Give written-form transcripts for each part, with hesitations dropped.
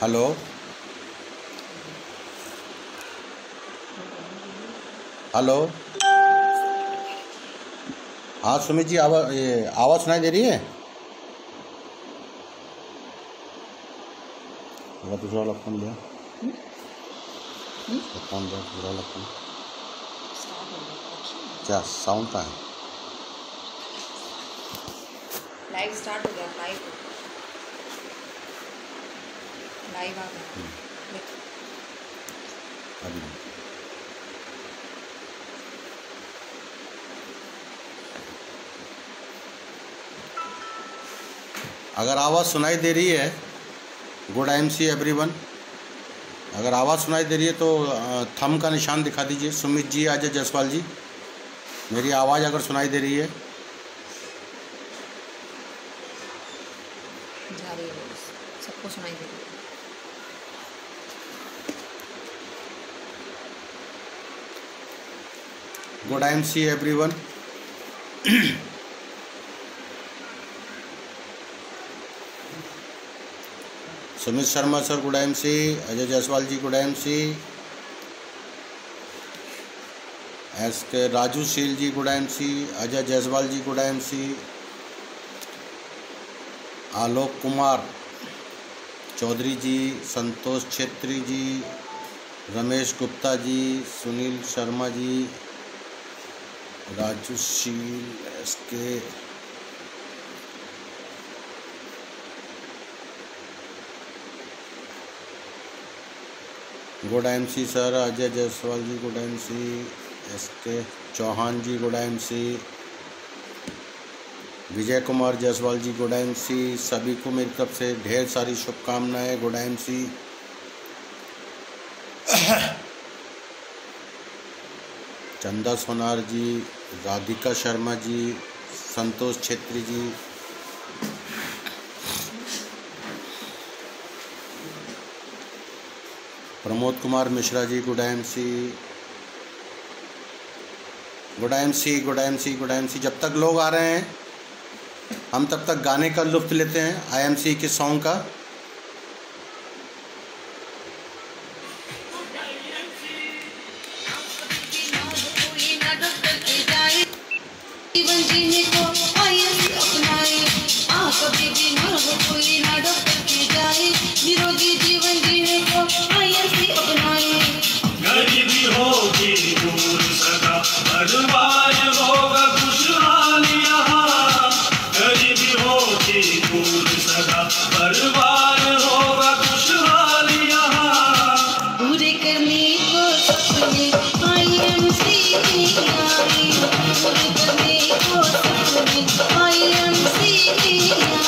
Hello. Hello. हाँ सुमित जी, आवाज़ सुनाई दे रही है? दूसरा वाला फोन लिया, फोन लिया, दूसरा वाला फोन क्या साउंड का है? लाइव स्टार्ट हो गया। लाइव आ गया अभी। अगर आवाज़ सुनाई दे रही है, गुड MC एवरीवन। अगर आवाज़ सुनाई दे रही है तो थंब का निशान दिखा दीजिए। सुमित जी, अजय जायसवाल जी, मेरी आवाज़ अगर सुनाई दे रही है। जा रही है, सबको सुनाई दे रही है। Good MC everyone. Sumit Sharma sir good MC, Ajay Jaiswal ji good MC, SK Raju Sheel ji good MC, Ajay Jaiswal ji good MC, Alok Kumar Chaudhary ji, Santosh Chhetri ji, Ramesh Gupta ji, Sunil Sharma ji, Raju Sheel, SK good MC sir, Ajay Jaiswal ji good MC, SK Chauhan ji good MC, Vijay Kumar Jaiswal ji good MC। सभी को मेरी तरफ से ढेर सारी शुभकामनाएं। Good MC। Chanda Sonar ji, Radhika Sharma ji, Santosh Chhetri ji, Pramod Kumar Mishra ji good MC, good MC, good MC, good MC। जब तक लोग आ रहे हैं हम तब तक गाने का लुत्फ लेते हैं, IMC के सॉन्ग का। गरीबी होगी दूर सदा, परिवार होगा खुशहाल यहाँ। गरीबी होगी दूर सदा, परिवार होगा खुशहाल यहाँ। पूरे करने को सपने IMC आई, पूरे करने को सपने IMC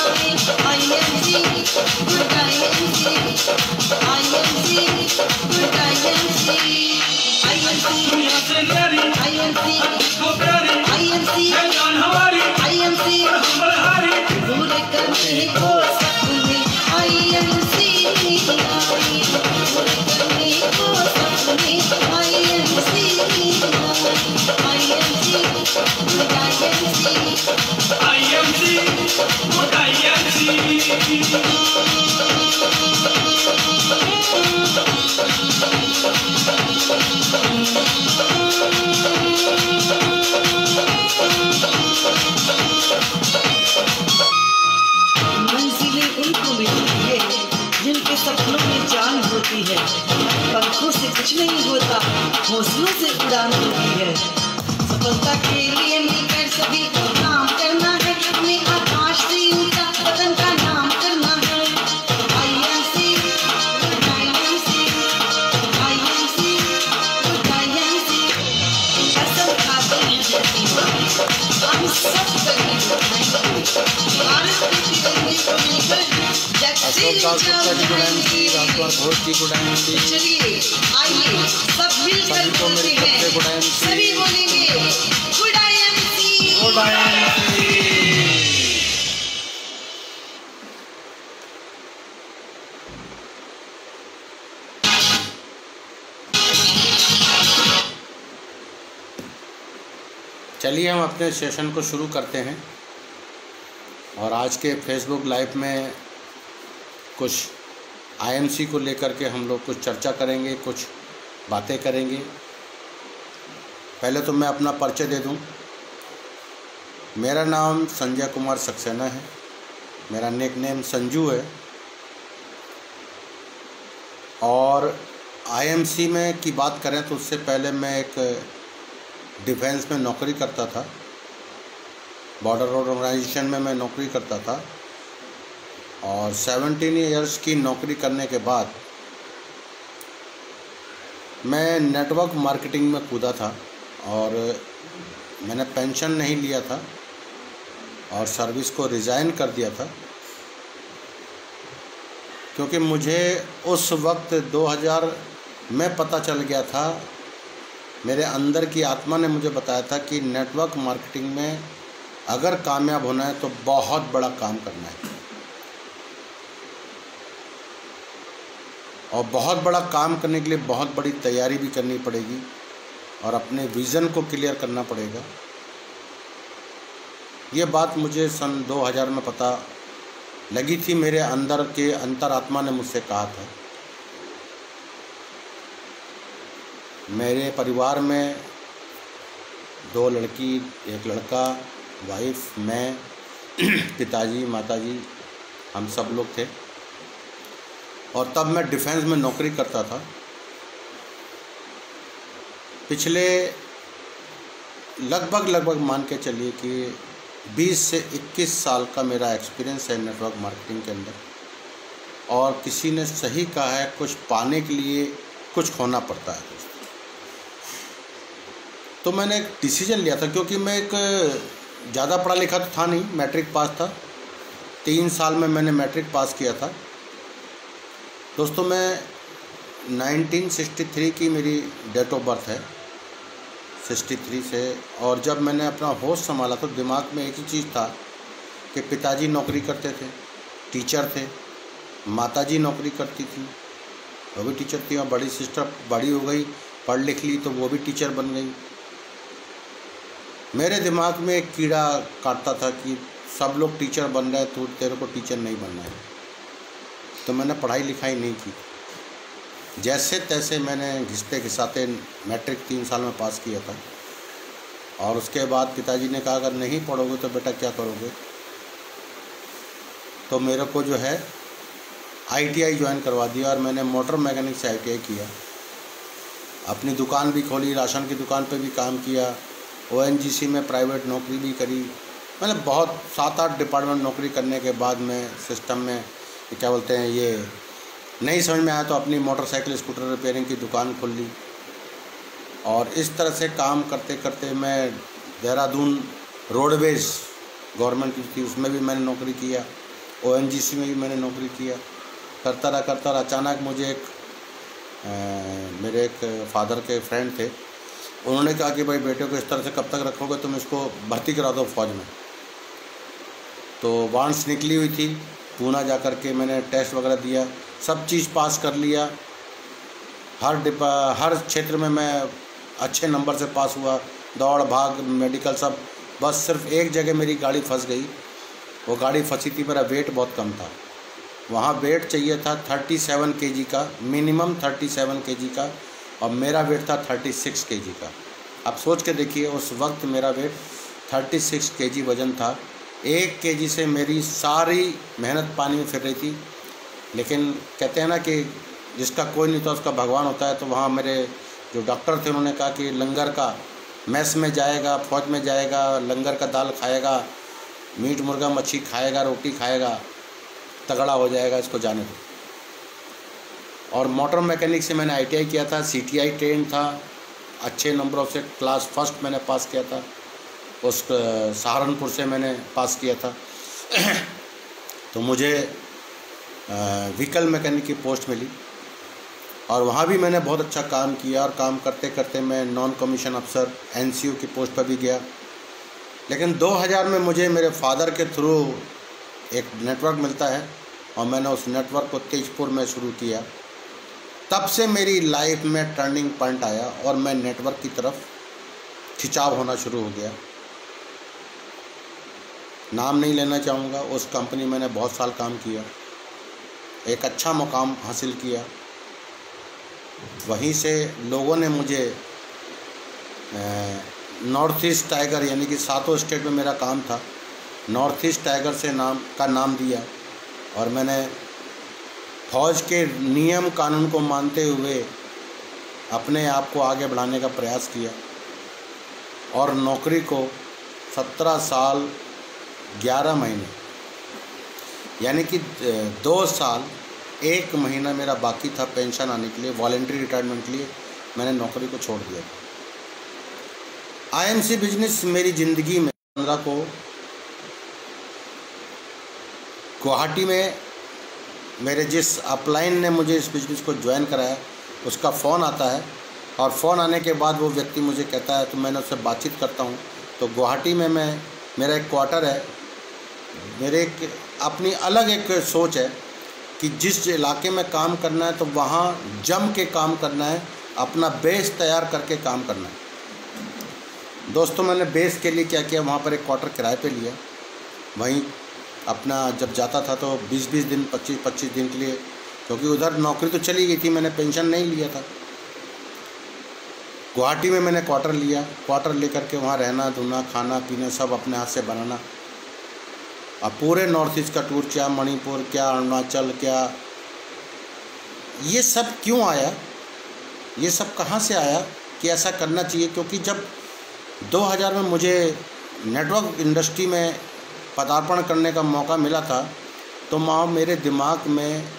आई। IMC good IMC, IMC good IMC, दुनिया से न्यारी, को प्यारी, है जान हमारी, IMC बलहारी। पूरे करने को सपने IMC आई, पूरे करने को सपने IMC आई। IMC good IMC, IMC, good IMC। मंजिलें उनको मिलती है जिनके सपनों में जान होती है। पंखों से कुछ नहीं होता, हौसलों से उड़ान होती है। सफलता के लिए मिलकर सभी को काम करना है, हमें आकाश से ऊंचा वतन का नाम करना है। IMC good IMC, IMC good IMC। कसम खाते हैं धरती माँ, हम सब कभी भारत के तिरंगे को लेकर जग से ऊंचा उठाएंगे। घोष जी गुड MC। चलिए आइए सब मिलकर बोलते हैं, सभी बोलेंगे गुड IMC, गुड MC। चलिए हम अपने सेशन को शुरू करते हैं। और आज के फेसबुक लाइव में कुछ आईएमसी को लेकर के हम लोग कुछ चर्चा करेंगे, कुछ बातें करेंगे। पहले तो मैं अपना परिचय दे दूं। मेरा नाम संजय कुमार सक्सेना है, मेरा निकनेम संजू है। और आईएमसी में की बात करें तो उससे पहले मैं एक डिफेंस में नौकरी करता था, बॉर्डर रोड ऑर्गेनाइजेशन में मैं नौकरी करता था। और 17 इयर्स की नौकरी करने के बाद मैं नेटवर्क मार्केटिंग में कूदा था और मैंने पेंशन नहीं लिया था और सर्विस को रिज़ाइन कर दिया था, क्योंकि मुझे उस वक्त 2000 में पता चल गया था, मेरे अंदर की आत्मा ने मुझे बताया था कि नेटवर्क मार्केटिंग में अगर कामयाब होना है तो बहुत बड़ा काम करना है और बहुत बड़ा काम करने के लिए बहुत बड़ी तैयारी भी करनी पड़ेगी और अपने विज़न को क्लियर करना पड़ेगा। ये बात मुझे सन 2000 में पता लगी थी, मेरे अंदर के अंतरात्मा ने मुझसे कहा था। मेरे परिवार में 2 लड़की, 1 लड़का, वाइफ, मैं, पिताजी, माताजी, हम सब लोग थे। और तब मैं डिफेंस में नौकरी करता था। पिछले लगभग मान के चलिए कि 20 से 21 साल का मेरा एक्सपीरियंस है नेटवर्क मार्केटिंग के अंदर। और किसी ने सही कहा है, कुछ पाने के लिए कुछ खोना पड़ता है। तो मैंने एक डिसीजन लिया था, क्योंकि मैं एक ज़्यादा पढ़ा लिखा तो था नहीं, मैट्रिक पास था। 3 साल में मैंने मैट्रिक पास किया था। दोस्तों, मैं 1963 की मेरी डेट ऑफ बर्थ है, 63 से। और जब मैंने अपना होश संभाला तो दिमाग में एक ही चीज़ था कि पिताजी नौकरी करते थे, टीचर थे, माताजी नौकरी करती थी, वो भी टीचर थी। और बड़ी सिस्टर बड़ी हो गई, पढ़ लिख ली तो वो भी टीचर बन गई। मेरे दिमाग में एक कीड़ा काटता था कि सब लोग टीचर बन रहे हैं तो तेरे को टीचर नहीं बनना है। तो मैंने पढ़ाई लिखाई नहीं की, जैसे तैसे मैंने घिसते घिसाते मैट्रिक 3 साल में पास किया था। और उसके बाद पिताजी ने कहा, अगर नहीं पढ़ोगे तो बेटा क्या करोगे। तो मेरे को जो है ITI ज्वाइन करवा दिया और मैंने मोटर मैकेनिक से ITI किया। अपनी दुकान भी खोली, राशन की दुकान पे भी काम किया, ONGC में प्राइवेट नौकरी भी करी। मैंने बहुत 7-8 डिपार्टमेंट नौकरी करने के बाद में सिस्टम में क्या बोलते हैं, ये नहीं समझ में आया तो अपनी मोटरसाइकिल स्कूटर रिपेयरिंग की दुकान खोल ली। और इस तरह से काम करते करते मैं देहरादून रोडवेज गवर्नमेंट की थी, उसमें भी मैंने नौकरी किया, ONGC में भी मैंने नौकरी किया। करता रहा अचानक मुझे मेरे एक फादर के फ्रेंड थे, उन्होंने कहा कि भाई बेटे को इस तरह से कब तक रखोगे, तुम इसको भर्ती करा दो फौज में। तो वांस निकली हुई थी, पूना जा कर के मैंने टेस्ट वगैरह दिया, सब चीज़ पास कर लिया। हर क्षेत्र में मैं अच्छे नंबर से पास हुआ, दौड़ भाग मेडिकल सब। बस सिर्फ एक जगह मेरी गाड़ी फंस गई। वो गाड़ी फंसी थी, मेरा वेट बहुत कम था। वहाँ वेट चाहिए था 37 kg का, मिनिमम 37 kg का, और मेरा वेट था 36 kg का। आप सोच के देखिए, उस वक्त मेरा वेट 36 kg वज़न था। 1 kg से मेरी सारी मेहनत पानी में फिर रही थी। लेकिन कहते हैं ना कि जिसका कोई नहीं होता उसका भगवान होता है। तो वहाँ मेरे जो डॉक्टर थे उन्होंने कहा कि लंगर का मैस में जाएगा, फौज में जाएगा, लंगर का दाल खाएगा, मीट मुर्गा मच्छी खाएगा, रोटी खाएगा, तगड़ा हो जाएगा, इसको जाने दो। और मोटर मैकेनिक से मैंने ITI किया था, CTI ट्रेन था, अच्छे नंबरों से क्लास फर्स्ट मैंने पास किया था। उस सहारनपुर से मैंने पास किया था। तो मुझे व्हीकल मैकेनिक की पोस्ट मिली और वहाँ भी मैंने बहुत अच्छा काम किया। और काम करते करते मैं नॉन कमीशन अफसर NCO की पोस्ट पर भी गया। लेकिन 2000 में मुझे मेरे फादर के थ्रू एक नेटवर्क मिलता है और मैंने उस नेटवर्क को तेजपुर में शुरू किया। तब से मेरी लाइफ में टर्निंग पॉइंट आया और मैं नेटवर्क की तरफ खिंचाव होना शुरू हो गया। नाम नहीं लेना चाहूँगा, उस कंपनी मैंने बहुत साल काम किया। एक अच्छा मुकाम हासिल किया। वहीं से लोगों ने मुझे नॉर्थ ईस्ट टाइगर, यानी कि 7 स्टेट में मेरा काम था, नॉर्थ ईस्ट टाइगर से नाम दिया। और मैंने फौज के नियम कानून को मानते हुए अपने आप को आगे बढ़ाने का प्रयास किया और नौकरी को 17 साल 11 महीने, यानी कि 2 साल 1 महीना मेरा बाकी था पेंशन आने के लिए, वॉलंटरी रिटायरमेंट के लिए मैंने नौकरी को छोड़ दिया। आईएमसी बिजनेस मेरी ज़िंदगी में 15 को गुवाहाटी में मेरे जिस अपलाइन ने मुझे इस बिज़नेस को ज्वाइन कराया उसका फ़ोन आता है, और फ़ोन आने के बाद वो व्यक्ति मुझे कहता है, तो मैंने उससे बातचीत करता हूँ। तो गुवाहाटी में मेरा एक क्वार्टर है, मेरे एक अपनी अलग एक सोच है कि जिस इलाके में काम करना है तो वहाँ जम के काम करना है, अपना बेस तैयार करके काम करना है। दोस्तों, मैंने बेस के लिए क्या किया, वहाँ पर एक क्वार्टर किराए पे लिया। वहीं अपना जब जाता था तो 20-20 दिन 25-25 दिन के लिए, क्योंकि उधर नौकरी तो चली गई थी, मैंने पेंशन नहीं लिया था। गुवाहाटी में मैंने क्वार्टर लिया, क्वार्टर लेकर के वहाँ रहना, धोना, खाना पीना सब अपने हाथ से बनाना। अब पूरे नॉर्थ ईस्ट का टूर, क्या मणिपुर, क्या अरुणाचल, क्या ये सब क्यों आया, ये सब कहाँ से आया कि ऐसा करना चाहिए। क्योंकि जब 2000 में मुझे नेटवर्क इंडस्ट्री में पदार्पण करने का मौका मिला था, तो वहाँ मेरे दिमाग में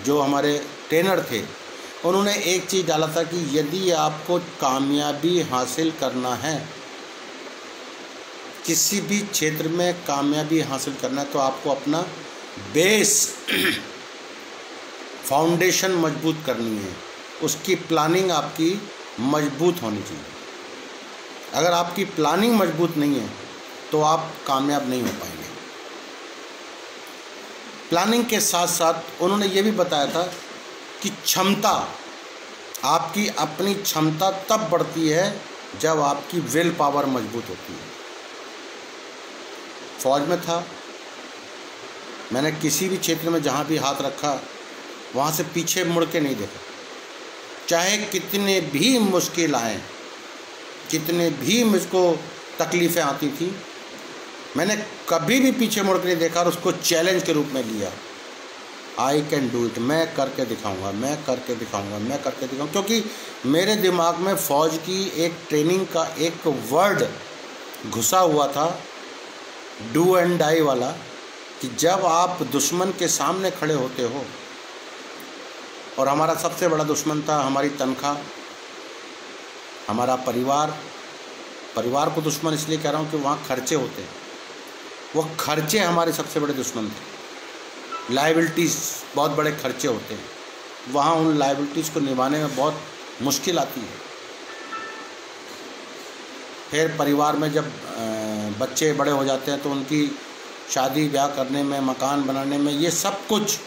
जो हमारे ट्रेनर थे उन्होंने एक चीज़ डाला था कि यदि आपको कामयाबी हासिल करना है, किसी भी क्षेत्र में कामयाबी हासिल करना है, तो आपको अपना बेस फाउंडेशन मजबूत करनी है, उसकी प्लानिंग आपकी मजबूत होनी चाहिए। अगर आपकी प्लानिंग मजबूत नहीं है तो आप कामयाब नहीं हो पाएंगे। प्लानिंग के साथ साथ उन्होंने ये भी बताया था कि क्षमता, आपकी अपनी क्षमता तब बढ़ती है जब आपकी विल पावर मजबूत होती है। फौज में था, मैंने किसी भी क्षेत्र में जहाँ भी हाथ रखा वहाँ से पीछे मुड़ के नहीं देखा, चाहे कितने भी मुश्किल आए, कितने भी मुझको तकलीफ़ें आती थी, मैंने कभी भी पीछे मुड़ के नहीं देखा और उसको चैलेंज के रूप में लिया। आई कैन डू इट, मैं करके दिखाऊंगा, मैं करके दिखाऊंगा, मैं करके दिखाऊंगा। क्योंकि मेरे दिमाग में फ़ौज की एक ट्रेनिंग का एक वर्ड घुसा हुआ था, डू एंड डाई वाला, कि जब आप दुश्मन के सामने खड़े होते हो, और हमारा सबसे बड़ा दुश्मन था हमारी तनख्वाह, हमारा परिवार। परिवार को दुश्मन इसलिए कह रहा हूँ कि वहाँ खर्चे होते हैं, वो खर्चे हमारे सबसे बड़े दुश्मन थे। लायबिलिटीज़, बहुत बड़े खर्चे होते हैं, वहाँ उन लायबिलिटीज़ को निभाने में बहुत मुश्किल आती है। फिर परिवार में जब बच्चे बड़े हो जाते हैं तो उनकी शादी ब्याह करने में, मकान बनाने में, ये सब कुछ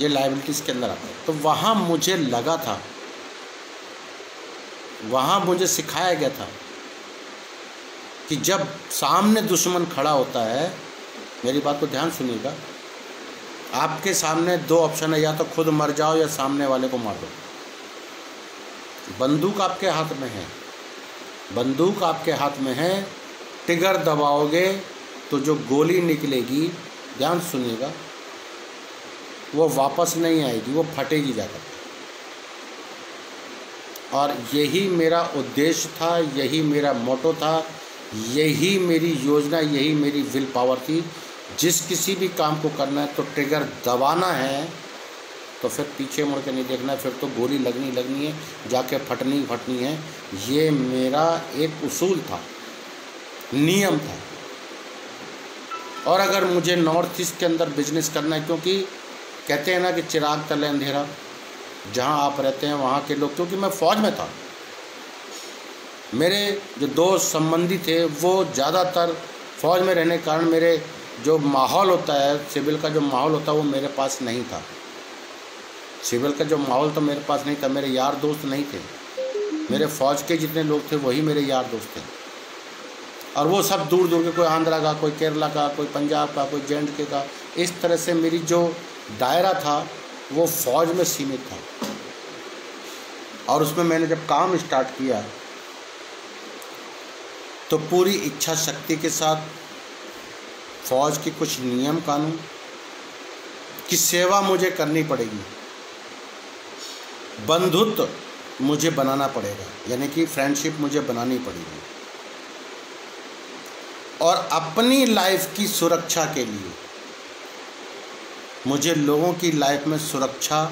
ये लायबिलिटीज़ के अंदर आता है। तो वहाँ मुझे लगा था, वहाँ मुझे सिखाया गया था कि जब सामने दुश्मन खड़ा होता है, मेरी बात को ध्यान सुनिएगा, आपके सामने 2 ऑप्शन है, या तो खुद मर जाओ या सामने वाले को मार दो। बंदूक आपके हाथ में है, बंदूक आपके हाथ में है, ट्रिगर दबाओगे तो जो गोली निकलेगी, ध्यान सुनिएगा, वो वापस नहीं आएगी, वो फटेगी जाकर। और यही मेरा उद्देश्य था, यही मेरा मोटो था, यही मेरी योजना, यही मेरी विल पावर थी। जिस किसी भी काम को करना है तो ट्रिगर दबाना है, तो फिर पीछे मुड़ के नहीं देखना है, फिर तो गोली लगनी है, जाके फटनी है। ये मेरा एक उसूल था, नियम था। और अगर मुझे नॉर्थ ईस्ट के अंदर बिजनेस करना है, क्योंकि कहते हैं ना कि चिराग तले अंधेरा, जहाँ आप रहते हैं वहाँ के लोग, क्योंकि मैं फ़ौज में था, मेरे जो दोस्त संबंधी थे वो ज़्यादातर फ़ौज में रहने के कारण मेरे जो माहौल होता है, सिविल का जो माहौल होता है, वो मेरे पास नहीं था। सिविल का जो माहौल तो मेरे पास नहीं था, मेरे यार दोस्त नहीं थे, मेरे फ़ौज के जितने लोग थे वही मेरे यार दोस्त थे। और वो सब दूर दूर के, कोई आंध्रा का, कोई केरला का, कोई पंजाब का, कोई जे.एंड.के का, इस तरह से मेरी जो दायरा था वो फ़ौज में सीमित था, और उसमें मैंने जब काम स्टार्ट किया तो पूरी इच्छा शक्ति के साथ फ़ौज के कुछ नियम कानून की सेवा मुझे करनी पड़ेगी, बंधुत्व मुझे बनाना पड़ेगा, यानी कि फ्रेंडशिप मुझे बनानी पड़ेगी, और अपनी लाइफ की सुरक्षा के लिए मुझे लोगों की लाइफ में सुरक्षा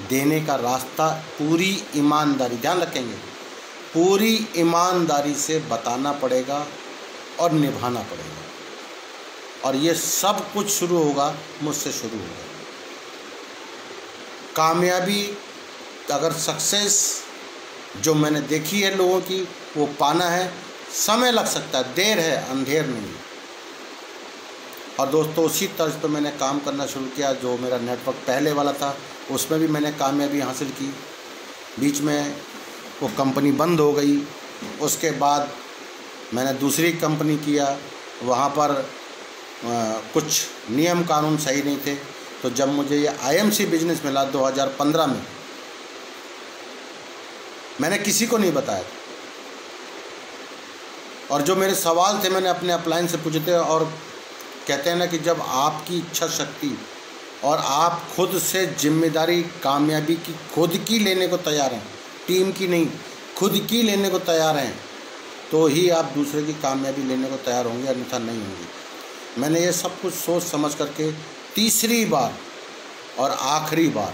देने का रास्ता पूरी ईमानदारी, ध्यान रखेंगे, पूरी ईमानदारी से बताना पड़ेगा और निभाना पड़ेगा। और ये सब कुछ शुरू होगा मुझसे शुरू होगा। कामयाबी, अगर सक्सेस जो मैंने देखी है लोगों की, वो पाना है, समय लग सकता है, देर है, अंधेर नहीं। और दोस्तों उसी तर्ज पर मैंने काम करना शुरू किया। जो मेरा नेटवर्क पहले वाला था उसमें भी मैंने कामयाबी हासिल की। बीच में वो कंपनी बंद हो गई, उसके बाद मैंने दूसरी कंपनी किया, वहाँ पर कुछ नियम कानून सही नहीं थे। तो जब मुझे ये आईएमसी बिजनेस मिला 2015 में, मैंने किसी को नहीं बताया, और जो मेरे सवाल थे मैंने अपने अपलाइन से पूछे थे। और कहते हैं ना कि जब आपकी इच्छा शक्ति और आप खुद से जिम्मेदारी कामयाबी की खुद की लेने को तैयार हैं, टीम की नहीं, खुद की लेने को तैयार हैं, तो ही आप दूसरे की कामयाबी लेने को तैयार होंगे, अन्यथा नहीं होंगे। मैंने ये सब कुछ सोच समझ करके तीसरी बार और आखिरी बार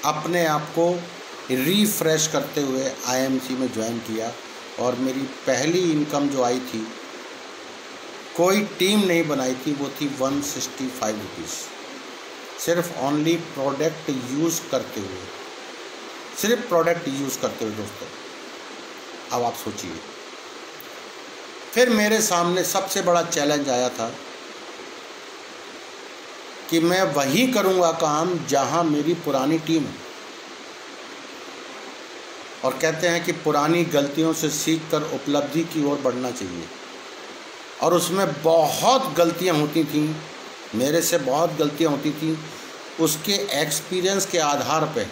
अपने आप को रिफ्रेश करते हुए आईएमसी में ज्वाइन किया। और मेरी पहली इनकम जो आई थी, कोई टीम नहीं बनाई थी, वो थी 165 रुपीज़, सिर्फ ओनली प्रोडक्ट यूज़ करते हुए, सिर्फ प्रोडक्ट यूज़ करते हुए। दोस्तों अब आप सोचिए, फिर मेरे सामने सबसे बड़ा चैलेंज आया था कि मैं वही करूँगा काम जहाँ मेरी पुरानी टीम है। और कहते हैं कि पुरानी गलतियों से सीखकर उपलब्धि की ओर बढ़ना चाहिए। और उसमें बहुत गलतियां होती थीं, मेरे से बहुत गलतियां होती थीं। उसके एक्सपीरियंस के आधार पे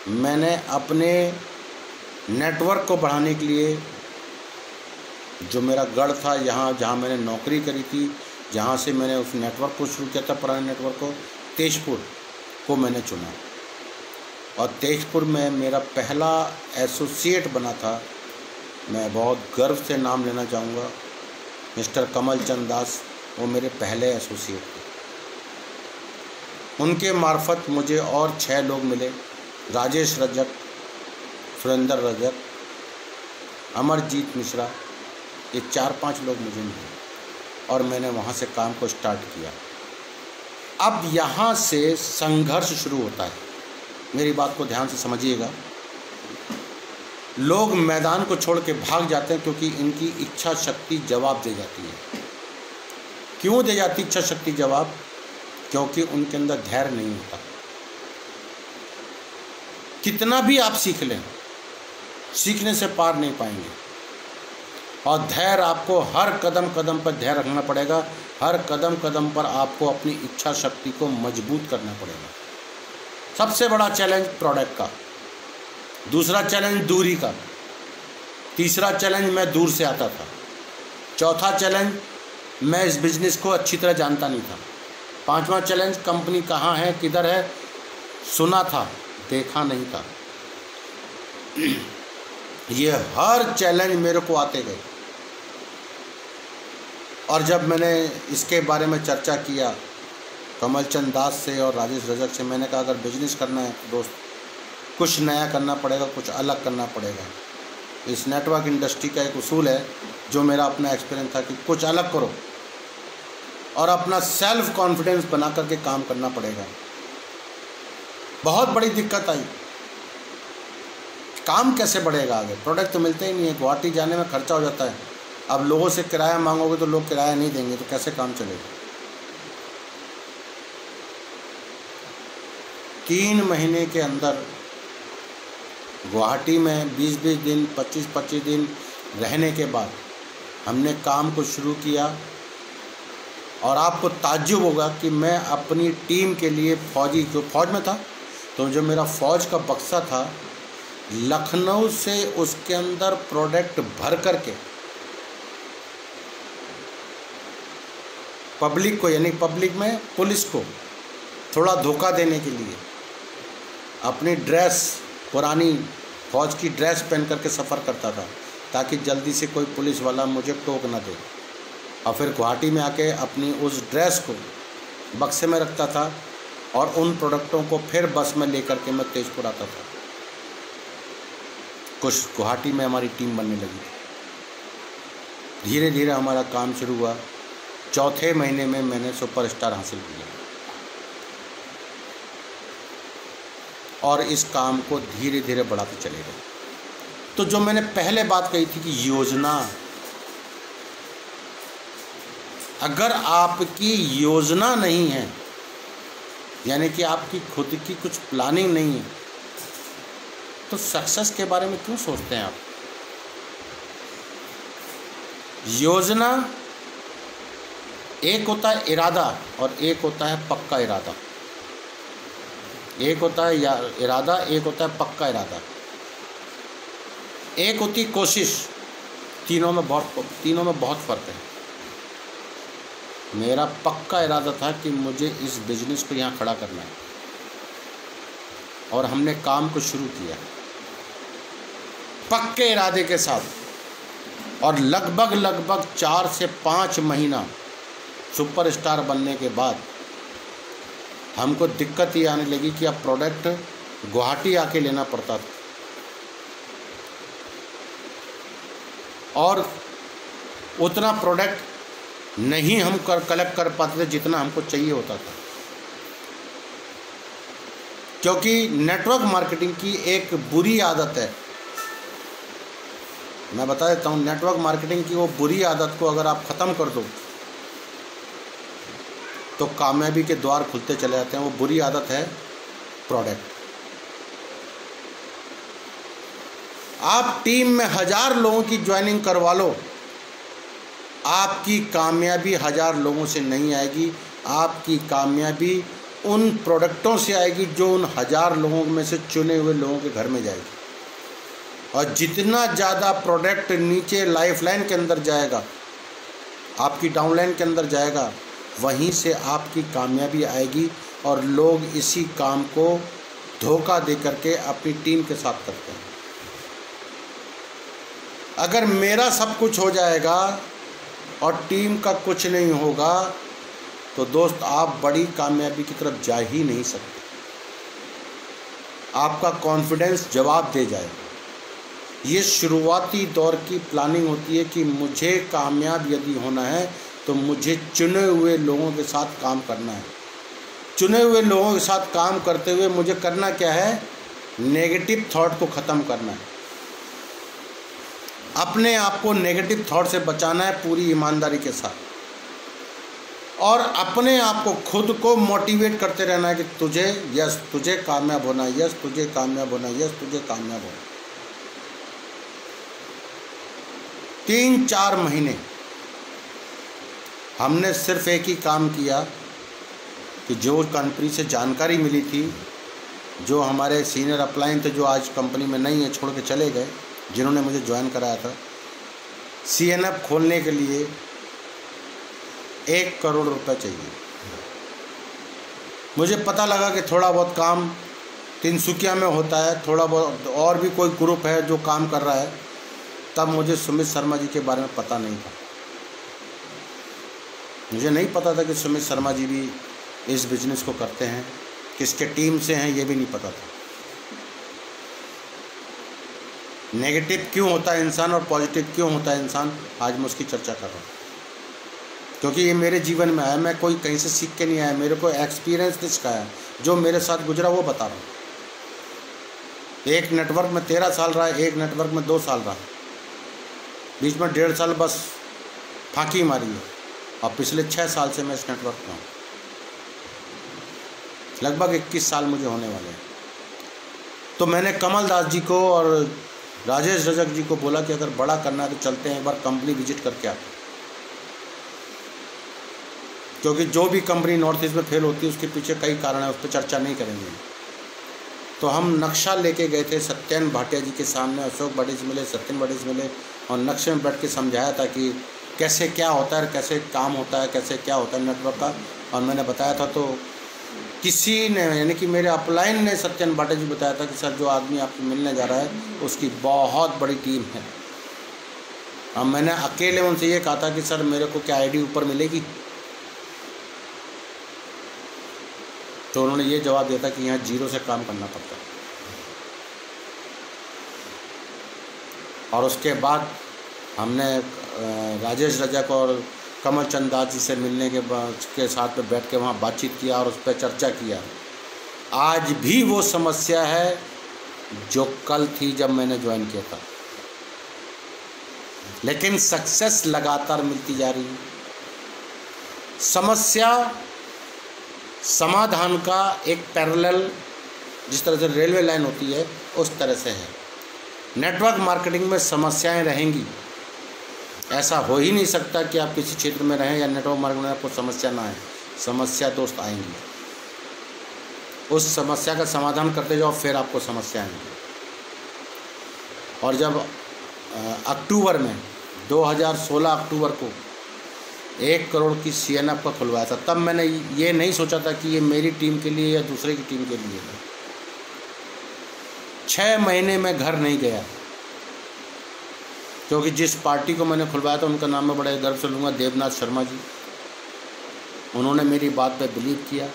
मैंने अपने नेटवर्क को बढ़ाने के लिए, जो मेरा गढ़ था, जहाँ मैंने नौकरी करी थी, जहाँ से मैंने उस नेटवर्क को शुरू किया था, पुराने नेटवर्क को, तेजपुर को मैंने चुना। और तेजपुर में मेरा पहला एसोसिएट बना था। मैं बहुत गर्व से नाम लेना चाहूँगा, मिस्टर कमल चंद दास, वो मेरे पहले एसोसिएट थे। उनके मार्फत मुझे और 6 लोग मिले, राजेश रजक, सुरेंद्र रजक, अमरजीत मिश्रा, ये 4-5 लोग मुझे मिले, और मैंने वहाँ से काम को स्टार्ट किया। अब यहाँ से संघर्ष शुरू होता है। मेरी बात को ध्यान से समझिएगा। लोग मैदान को छोड़ के भाग जाते हैं क्योंकि इनकी इच्छा शक्ति जवाब दे जाती है। क्यों दे जाती इच्छा शक्ति जवाब? क्योंकि उनके अंदर धैर्य नहीं होता। कितना भी आप सीख लें, सीखने से पार नहीं पाएंगे। और धैर्य, आपको हर कदम कदम पर धैर्य रखना पड़ेगा। हर कदम कदम पर आपको अपनी इच्छा शक्ति को मजबूत करना पड़ेगा। सबसे बड़ा चैलेंज प्रोडक्ट का, दूसरा चैलेंज दूरी का, तीसरा चैलेंज मैं दूर से आता था, चौथा चैलेंज मैं इस बिज़नेस को अच्छी तरह जानता नहीं था, पांचवा चैलेंज कंपनी कहाँ है, किधर है, सुना था, देखा नहीं था। ये हर चैलेंज मेरे को आते गए। और जब मैंने इसके बारे में चर्चा किया कमल चंद दास से और राजेश रजक से, मैंने कहा अगर बिजनेस करना है दोस्त, कुछ नया करना पड़ेगा, कुछ अलग करना पड़ेगा। इस नेटवर्क इंडस्ट्री का एक उसूल है, जो मेरा अपना एक्सपीरियंस था, कि कुछ अलग करो और अपना सेल्फ कॉन्फिडेंस बना करके काम करना पड़ेगा। बहुत बड़ी दिक्कत आई, काम कैसे बढ़ेगा आगे, प्रोडक्ट तो मिलते ही नहीं है, गुवाहाटी जाने में खर्चा हो जाता है। अब लोगों से किराया मांगोगे तो लोग किराया नहीं देंगे, तो कैसे काम चलेगा। 3 महीने के अंदर गुवाहाटी में 20-20 दिन, 25-25 दिन रहने के बाद हमने काम को शुरू किया और आपको ताज्जुब होगा कि मैं अपनी टीम के लिए फौजी, जो फौज में था, तो जो मेरा फौज का बक्सा था, लखनऊ से उसके अंदर प्रोडक्ट भर करके पब्लिक को, यानी पब्लिक में पुलिस को थोड़ा धोखा देने के लिए अपनी ड्रेस, पुरानी फौज की ड्रेस पहन करके सफ़र करता था, ताकि जल्दी से कोई पुलिस वाला मुझे टोक ना दे। और फिर गुवाहाटी में आके अपनी उस ड्रेस को बक्से में रखता था और उन प्रोडक्टों को फिर बस में लेकर के मैं तेजपुर आता था। कुछ गुवाहाटी में हमारी टीम बनने लगी। धीरे धीरे हमारा काम शुरू हुआ। चौथे महीने में मैंने सुपरस्टार हासिल किया और इस काम को धीरे धीरे बढ़ाते चले गए। तो जो मैंने पहले बात कही थी कि योजना, अगर आपकी योजना नहीं है, यानी कि आपकी खुद की कुछ प्लानिंग नहीं है, तो सक्सेस के बारे में क्यों सोचते हैं आप? योजना एक होता है इरादा और एक होता है पक्का इरादा। एक होता है इरादा, एक होता है पक्का इरादा। एक होती कोशिश। तीनों में बहुत फ़र्क है। मेरा पक्का इरादा था कि मुझे इस बिजनेस को यहाँ खड़ा करना है और हमने काम को शुरू किया पक्के इरादे के साथ। और लगभग 4 से 5 महीना सुपरस्टार बनने के बाद हमको दिक्कत ये आने लगी कि अब प्रोडक्ट गुवाहाटी आके लेना पड़ता था और उतना प्रोडक्ट नहीं हम कलेक्ट कर पाते थे जितना हमको चाहिए होता था। क्योंकि नेटवर्क मार्केटिंग की एक बुरी आदत है, मैं बता देता हूँ, नेटवर्क मार्केटिंग की वो बुरी आदत को अगर आप ख़त्म कर दो तो कामयाबी के द्वार खुलते चले जाते हैं। वो बुरी आदत है प्रोडक्ट। आप टीम में 1000 लोगों की ज्वाइनिंग करवा लो, आपकी कामयाबी 1000 लोगों से नहीं आएगी। आपकी कामयाबी उन प्रोडक्टों से आएगी जो उन 1000 लोगों में से चुने हुए लोगों के घर में जाएगी। और जितना ज़्यादा प्रोडक्ट नीचे लाइफलाइन के अंदर जाएगा, आपकी डाउनलाइन के अंदर जाएगा, वहीं से आपकी कामयाबी आएगी। और लोग इसी काम को धोखा दे करके अपनी टीम के साथ करते हैं। अगर मेरा सब कुछ हो जाएगा और टीम का कुछ नहीं होगा तो दोस्त आप बड़ी कामयाबी की तरफ जा ही नहीं सकते। आपका कॉन्फिडेंस जवाब दे जाएगा। ये शुरुआती दौर की प्लानिंग होती है कि मुझे कामयाब यदि होना है तो मुझे चुने हुए लोगों के साथ काम करना है। चुने हुए लोगों के साथ काम करते हुए मुझे करना क्या है? नेगेटिव थॉट को ख़त्म करना है। अपने आप को नेगेटिव थॉट से बचाना है पूरी ईमानदारी के साथ। और अपने आप को, खुद को मोटिवेट करते रहना है कि तुझे कामयाब होना, तुझे कामयाब होना, तुझे कामयाब होना। 3-4 महीने हमने सिर्फ एक ही काम किया कि जो कंपनी से जानकारी मिली थी, जो हमारे सीनियर अपलाइन थे, जो आज कंपनी में नहीं है, छोड़ के चले गए, जिन्होंने मुझे ज्वाइन कराया था, CNF खोलने के लिए 1 करोड़ रुपए चाहिए। मुझे पता लगा कि थोड़ा बहुत काम तिनसुकिया में होता है, थोड़ा बहुत और भी कोई ग्रुप है जो काम कर रहा है। तब मुझे सुमित शर्मा जी के बारे में पता नहीं था। मुझे नहीं पता था कि सुमित शर्मा जी भी इस बिज़नेस को करते हैं, किसके टीम से हैं ये भी नहीं पता था। नेगेटिव क्यों होता है इंसान और पॉजिटिव क्यों होता है इंसान, आज मैं उसकी चर्चा कर रहा हूँ। क्योंकि ये मेरे जीवन में आया, मैं कोई कहीं से सीख के नहीं आया, मेरे को एक्सपीरियंस ने सिखाया, जो मेरे साथ गुजरा वो बता रहा हूँ। एक नेटवर्क में 13 साल रहा, एक नेटवर्क में 2 साल रहा, बीच में 1.5 साल बस फांकी मारी है, और पिछले 6 साल से मैं इस नेटवर्क में हूँ। लगभग 21 साल मुझे होने वाले हैं। तो मैंने कमल दास जी को और राजेश रजक जी को बोला कि अगर बड़ा करना है तो चलते हैं, एक बार कंपनी विजिट करके आते। क्योंकि जो भी कंपनी नॉर्थ ईस्ट में फेल होती है उसके पीछे कई कारण है, उस पर चर्चा नहीं करेंगे। तो हम नक्शा लेके गए थे सत्यन भाटिया जी के सामने, अशोक भाटिया जी मिले, सत्यन भाटिया जी मिले, और नक्शे में बैठ के समझाया था कि कैसे क्या होता है, कैसे काम होता है, कैसे क्या होता है नेटवर्क का। और मैंने बताया था तो किसी ने, यानी कि मेरे अपलाइन ने सत्यन भाटिया जी बताया था कि सर जो आदमी आपको मिलने जा रहा है उसकी बहुत बड़ी टीम है। अब मैंने अकेले उनसे ये कहा था कि सर मेरे को क्या आईडी ऊपर मिलेगी, तो उन्होंने ये जवाब दिया था कि यहाँ 0 से काम करना पड़ता है। और उसके बाद हमने राजेश रजक और कमल चंद दास जी से मिलने के साथ में बैठ के वहाँ बातचीत किया और उस पर चर्चा किया। आज भी वो समस्या है जो कल थी जब मैंने ज्वाइन किया था, लेकिन सक्सेस लगातार मिलती जा रही है। समस्या समाधान का एक पैरेलल, जिस तरह से रेलवे लाइन होती है उस तरह से है। नेटवर्क मार्केटिंग में समस्याएं रहेंगी, ऐसा हो ही नहीं सकता कि आप किसी क्षेत्र में रहें या नेटवर्क मार्केटिंग में आपको समस्या ना आए। समस्या दोस्त आएंगी, उस समस्या का समाधान करते जाओ, फिर आपको समस्या आएंगी। और जब अक्टूबर में 2016 अक्टूबर को 1 करोड़ की CNF का खुलवाया था, तब मैंने ये नहीं सोचा था कि ये मेरी टीम के लिए या दूसरे की टीम के लिए है। 6 महीने में घर नहीं गया, क्योंकि जिस पार्टी को मैंने खुलवाया था उनका नाम मैं बड़े गर्व से लूँगा, देवनाथ शर्मा जी। उन्होंने मेरी बात पे बिलीव किया,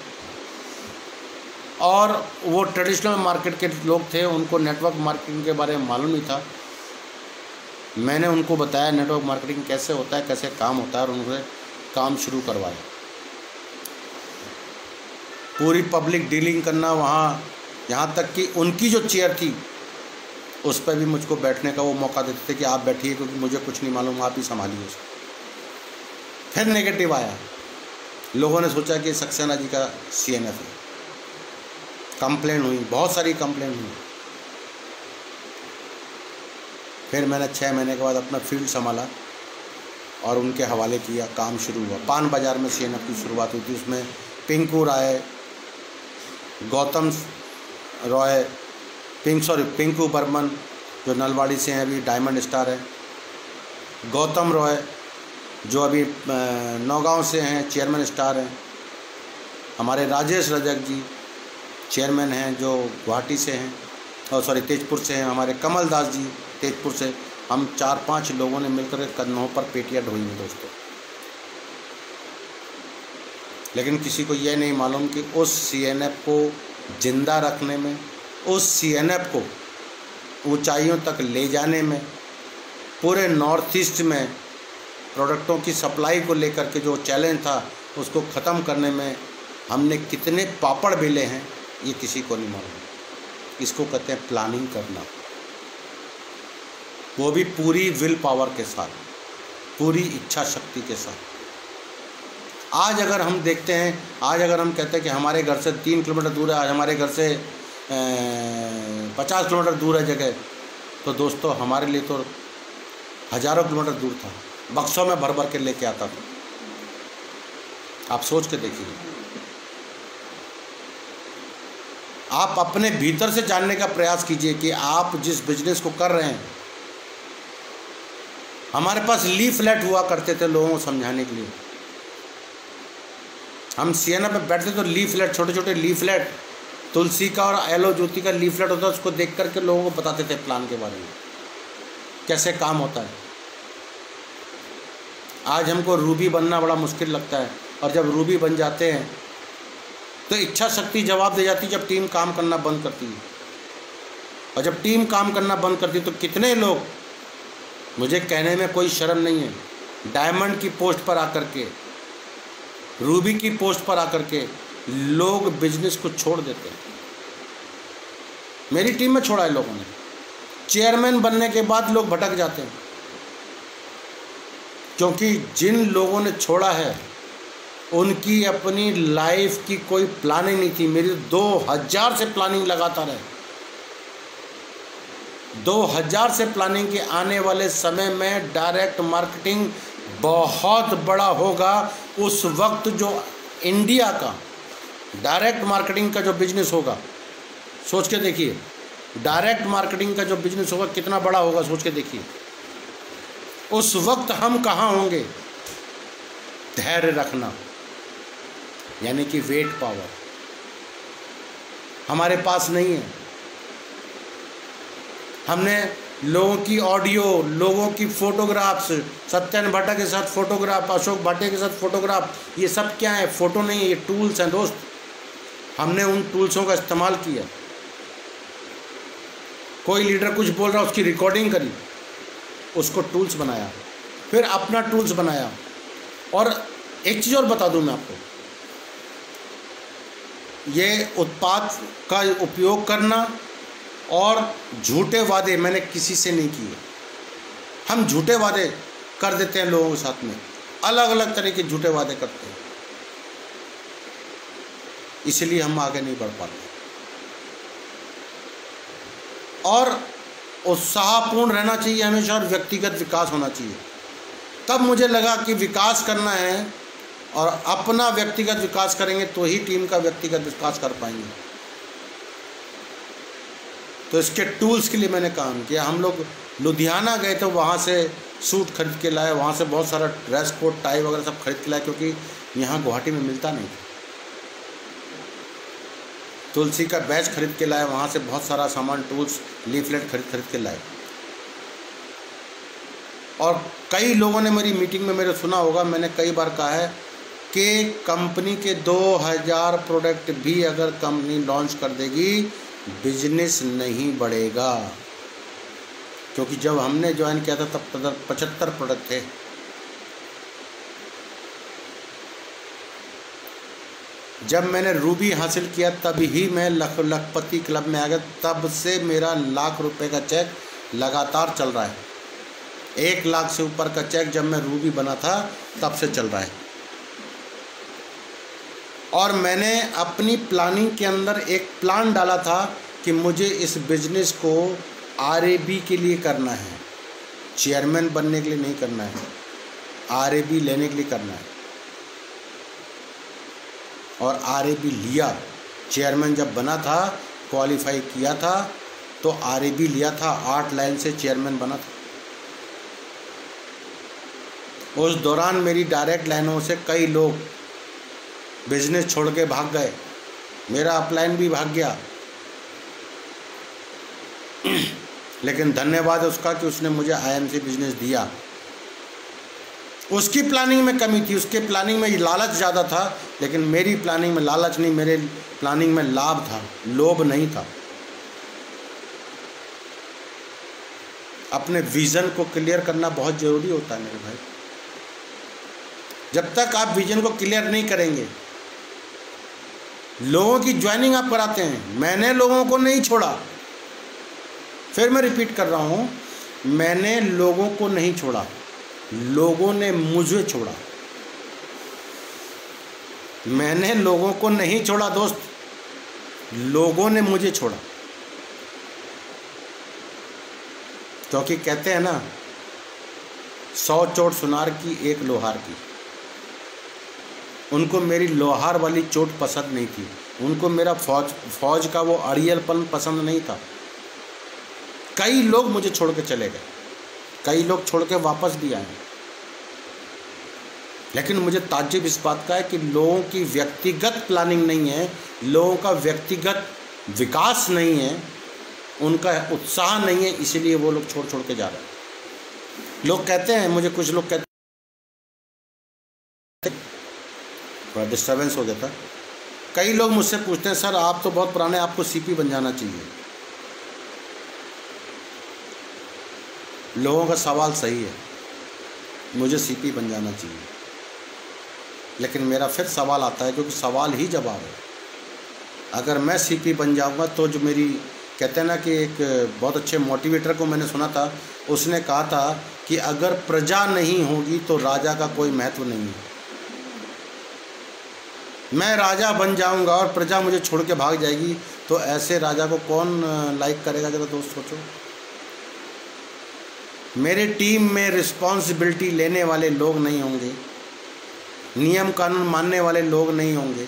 और वो ट्रेडिशनल मार्केट के लोग थे, उनको नेटवर्क मार्केटिंग के बारे में मालूम नहीं था। मैंने उनको बताया नेटवर्क मार्केटिंग कैसे होता है, कैसे काम होता है, और उन्होंने काम शुरू करवाया। पूरी पब्लिक डीलिंग करना वहाँ, यहाँ तक कि उनकी जो चेयर थी उस पर भी मुझको बैठने का वो मौका देते थे कि आप बैठिए, क्योंकि मुझे कुछ नहीं मालूम, आप ही संभालिए उसको। फिर नेगेटिव आया, लोगों ने सोचा कि सक्सेना जी का CNF है, कंप्लेन हुई, बहुत सारी कंप्लेन हुई। फिर मैंने 6 महीने के बाद अपना फील्ड संभाला और उनके हवाले किया, काम शुरू हुआ। पान बाज़ार में CNF की शुरुआत हुई थी, उसमें पिंकू राय, गौतम रॉय, पिंकू बर्मन जो नलवाड़ी से हैं, अभी डायमंड स्टार है, गौतम रॉय जो अभी नौगांव से हैं, चेयरमैन स्टार हैं, हमारे राजेश रजक जी चेयरमैन हैं जो गुवाहाटी से हैं, और तेजपुर से हैं, हमारे कमल दास जी तेजपुर से। हम 4-5 लोगों ने मिलकर कदमों पर पेटियाँ ढोई हैं दोस्तों। लेकिन किसी को यह नहीं मालूम कि उस CNF को जिंदा रखने में, उस CNF को ऊंचाइयों तक ले जाने में, पूरे नॉर्थ ईस्ट में प्रोडक्टों की सप्लाई को लेकर के जो चैलेंज था उसको ख़त्म करने में हमने कितने पापड़ बेले हैं ये किसी को नहीं मालूम। इसको कहते हैं प्लानिंग करना, वो भी पूरी विल पावर के साथ, पूरी इच्छा शक्ति के साथ। आज अगर हम देखते हैं, आज अगर हम कहते हैं कि हमारे घर से 3 किलोमीटर दूर है, आज हमारे घर से 50 किलोमीटर दूर है जगह, तो दोस्तों हमारे लिए तो हज़ारों किलोमीटर दूर था, बक्सों में भर भर के लेके आता था। आप सोच के देखिए, आप अपने भीतर से जानने का प्रयास कीजिए कि आप जिस बिजनेस को कर रहे हैं। हमारे पास लीफलेट हुआ करते थे लोगों को समझाने के लिए, हम CNF में बैठते तो लीफलेट, छोटे छोटे लीफलेट, तुलसी का और एलो ज्योति का लीफलेट होता है, उसको देख करके लोगों को बताते थे प्लान के बारे में, कैसे काम होता है। आज हमको रूबी बनना बड़ा मुश्किल लगता है, और जब रूबी बन जाते हैं तो इच्छा शक्ति जवाब दे जाती है जब टीम काम करना बंद करती है। और जब टीम काम करना बंद करती है तो कितने लोग, मुझे कहने में कोई शर्म नहीं है, डायमंड की पोस्ट पर आकर के, रूबी की पोस्ट पर आकर के लोग बिजनेस को छोड़ देते हैं। मेरी टीम में छोड़ा है लोगों ने, चेयरमैन बनने के बाद लोग भटक जाते हैं, क्योंकि जिन लोगों ने छोड़ा है उनकी अपनी लाइफ की कोई प्लानिंग नहीं थी। मेरी 2000 से प्लानिंग लगातार है, 2000 से प्लानिंग के आने वाले समय में डायरेक्ट मार्केटिंग बहुत बड़ा होगा। उस वक्त जो इंडिया का डायरेक्ट मार्केटिंग का जो बिजनेस होगा, सोच के देखिए, डायरेक्ट मार्केटिंग का जो बिजनेस होगा कितना बड़ा होगा, सोच के देखिए। उस वक्त हम कहाँ होंगे? धैर्य रखना, यानी कि वेट पावर हमारे पास नहीं है। हमने लोगों की ऑडियो, लोगों की फोटोग्राफ्स, सत्यन भट्टा के साथ फोटोग्राफ, अशोक भाटे के साथ फोटोग्राफ, ये सब क्या है? फोटो नहीं है, ये टूल्स हैं दोस्त। हमने उन टूल्सों का इस्तेमाल किया। कोई लीडर कुछ बोल रहा, उसकी रिकॉर्डिंग करी, उसको टूल्स बनाया, फिर अपना टूल्स बनाया। और एक चीज़ और बता दूं मैं आपको, ये उत्पाद का उपयोग करना और झूठे वादे मैंने किसी से नहीं किए। हम झूठे वादे कर देते हैं लोगों के साथ में, अलग अलग तरह के झूठे वादे करते हैं, इसलिए हम आगे नहीं बढ़ पाते। और उत्साहपूर्ण रहना चाहिए हमेशा, और व्यक्तिगत विकास होना चाहिए। तब मुझे लगा कि विकास करना है और अपना व्यक्तिगत विकास करेंगे तो ही टीम का व्यक्तिगत विकास कर पाएंगे। तो इसके टूल्स के लिए मैंने काम किया। हम लोग लुधियाना गए तो वहाँ से सूट खरीद के लाए, वहाँ से बहुत सारा ड्रेस कोट, टाई वगैरह सब खरीद के लाए, क्योंकि यहाँ गुवाहाटी में मिलता नहीं। तुलसी का बैच खरीद के लाए, वहाँ से बहुत सारा सामान, टूल्स, लीफलेट खरीद के लाए। और कई लोगों ने मेरी मीटिंग में मेरे सुना होगा, मैंने कई बार कहा है कि कंपनी के 2000 प्रोडक्ट भी अगर कंपनी लॉन्च कर देगी, बिजनेस नहीं बढ़ेगा। क्योंकि जब हमने ज्वाइन किया था तब 75 प्रोडक्ट थे। जब मैंने रूबी हासिल किया तभी ही मैं लखपति क्लब में आ गया। तब से मेरा लाख रुपए का चेक लगातार चल रहा है। 1 लाख से ऊपर का चेक जब मैं रूबी बना था तब से चल रहा है। और मैंने अपनी प्लानिंग के अंदर एक प्लान डाला था कि मुझे इस बिजनेस को RAB के लिए करना है, चेयरमैन बनने के लिए नहीं करना है, RAB लेने के लिए करना है। और RAB लिया। चेयरमैन जब बना था, क्वालिफाई किया था, तो RAB लिया था, 8 लाइन से चेयरमैन बना था। उस दौरान मेरी डायरेक्ट लाइनों से कई लोग बिजनेस छोड़ के भाग गए, मेरा अपलाइन भी भाग गया। लेकिन धन्यवाद उसका कि उसने मुझे IMC बिजनेस दिया। उसकी प्लानिंग में कमी थी, उसके प्लानिंग में लालच ज़्यादा था, लेकिन मेरी प्लानिंग में लालच नहीं, मेरे प्लानिंग में लाभ था, लोभ नहीं था। अपने विज़न को क्लियर करना बहुत ज़रूरी होता है मेरे भाई। जब तक आप विजन को क्लियर नहीं करेंगे, लोगों की ज्वाइनिंग आप कराते हैं। मैंने लोगों को नहीं छोड़ा, फिर मैं रिपीट कर रहा हूँ, मैंने लोगों को नहीं छोड़ा, लोगों ने मुझे छोड़ा। मैंने लोगों को नहीं छोड़ा दोस्त, लोगों ने मुझे छोड़ा। क्योंकि कहते हैं ना, 100 चोट सुनार की, 1 लोहार की। उनको मेरी लोहार वाली चोट पसंद नहीं थी, उनको मेरा फौज का वो अड़ियलपन पसंद नहीं था। कई लोग मुझे छोड़ के चले गए, कई लोग छोड़ के वापस भी आए। लेकिन मुझे ताज्जुब इस बात का है कि लोगों की व्यक्तिगत प्लानिंग नहीं है, लोगों का व्यक्तिगत विकास नहीं है, उनका उत्साह नहीं है, इसीलिए वो लोग छोड़ छोड़ के जा रहे हैं। लोग कहते हैं मुझे, कुछ लोग कहते हैं, थोड़ा डिस्टर्बेंस हो जाता। कई लोग मुझसे पूछते हैं, सर आप तो बहुत पुराने, आपको CP बन जाना चाहिए। लोगों का सवाल सही है, मुझे CP बन जाना चाहिए, लेकिन मेरा फिर सवाल आता है, क्योंकि सवाल ही जवाब है। अगर मैं CP बन जाऊंगा तो जो मेरी, कहते हैं ना कि एक बहुत अच्छे मोटिवेटर को मैंने सुना था, उसने कहा था कि अगर प्रजा नहीं होगी तो राजा का कोई महत्व नहीं है। मैं राजा बन जाऊंगा और प्रजा मुझे छोड़ के भाग जाएगी, तो ऐसे राजा को कौन लाइक करेगा? जरा दोस्त सोचो। मेरे टीम में रिस्पॉन्सिबिलिटी लेने वाले लोग नहीं होंगे, नियम कानून मानने वाले लोग नहीं होंगे,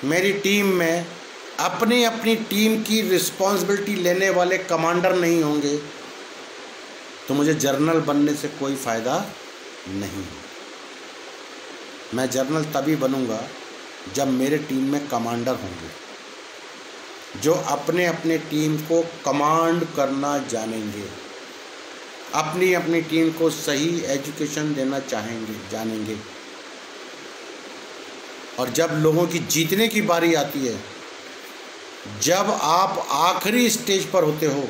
मेरी टीम में अपनी अपनी टीम की रिस्पॉन्सिबिलिटी लेने वाले कमांडर नहीं होंगे, तो मुझे जर्नल बनने से कोई फ़ायदा नहीं। मैं जर्नल तभी बनूंगा जब मेरे टीम में कमांडर होंगे जो अपने अपने टीम को कमांड करना जानेंगे, अपनी अपनी टीम को सही एजुकेशन देना जानेंगे। और जब लोगों की जीतने की बारी आती है, जब आप आखिरी स्टेज पर होते हो,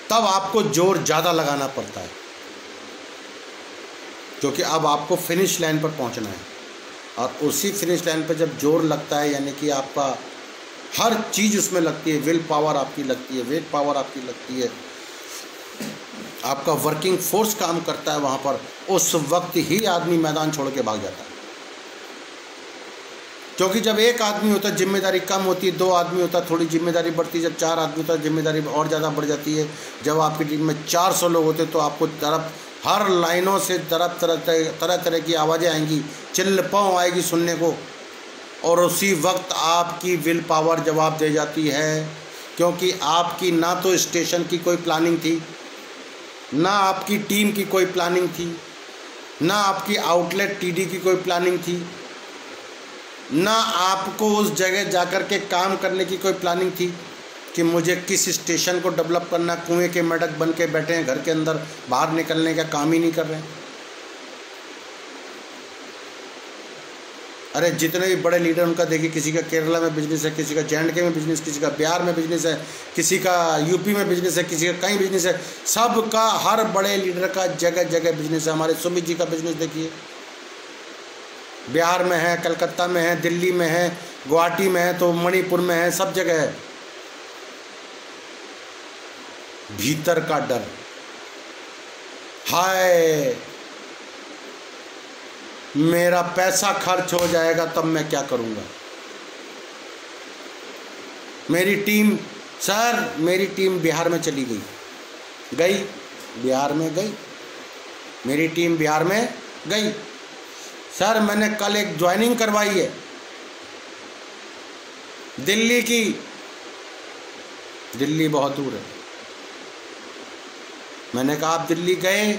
तब आपको जोर ज़्यादा लगाना पड़ता है, क्योंकि अब आपको फिनिश लाइन पर पहुंचना है। और उसी फिनिश लाइन पर जब जोर लगता है, यानी कि आपका हर चीज़ उसमें लगती है, विल पावर आपकी लगती है, वेट पावर आपकी लगती है, आपका वर्किंग फोर्स काम करता है वहाँ पर, उस वक्त ही आदमी मैदान छोड़ के भाग जाता है। क्योंकि जब एक आदमी होता है जिम्मेदारी कम होती है, 2 आदमी होता है थोड़ी जिम्मेदारी बढ़ती है, जब 4 आदमी होता है जिम्मेदारी और ज़्यादा बढ़ जाती है। जब आपकी टीम में 400 लोग होते तो आपको हर लाइनों से तरह तरह की आवाज़ें आएंगी, चिल्ल पाँव आएगी सुनने को, और उसी वक्त आपकी विल पावर जवाब दे जाती है। क्योंकि आपकी ना तो स्टेशन की कोई प्लानिंग थी, ना आपकी टीम की कोई प्लानिंग थी, ना आपकी आउटलेट टीडी की कोई प्लानिंग थी, ना आपको उस जगह जाकर के काम करने की कोई प्लानिंग थी कि मुझे किस स्टेशन को डेवलप करना। कुएं के मेढक बन के बैठे हैं घर के अंदर, बाहर निकलने का काम ही नहीं कर रहे हैं। अरे जितने भी बड़े लीडर उनका देखिए, किसी का केरला में बिजनेस है, किसी का J&K में बिजनेस, किसी का बिहार में बिजनेस है, किसी का यूपी में बिजनेस है, किसी का कहीं बिजनेस है। सबका, हर बड़े लीडर का जगह जगह बिजनेस है। हमारे सुमित जी का बिजनेस देखिए, बिहार में है, कलकत्ता में है, दिल्ली में है, गुवाहाटी में है, तो मणिपुर में है, सब जगह है। भीतर का डर, हाय मेरा पैसा खर्च हो जाएगा तब मैं क्या करूंगा। मेरी टीम, सर मेरी टीम बिहार में चली गई, बिहार में गई, मेरी टीम बिहार में गई। सर मैंने कल एक ज्वाइनिंग करवाई है दिल्ली की, दिल्ली बहुत दूर है। मैंने कहा आप दिल्ली गए?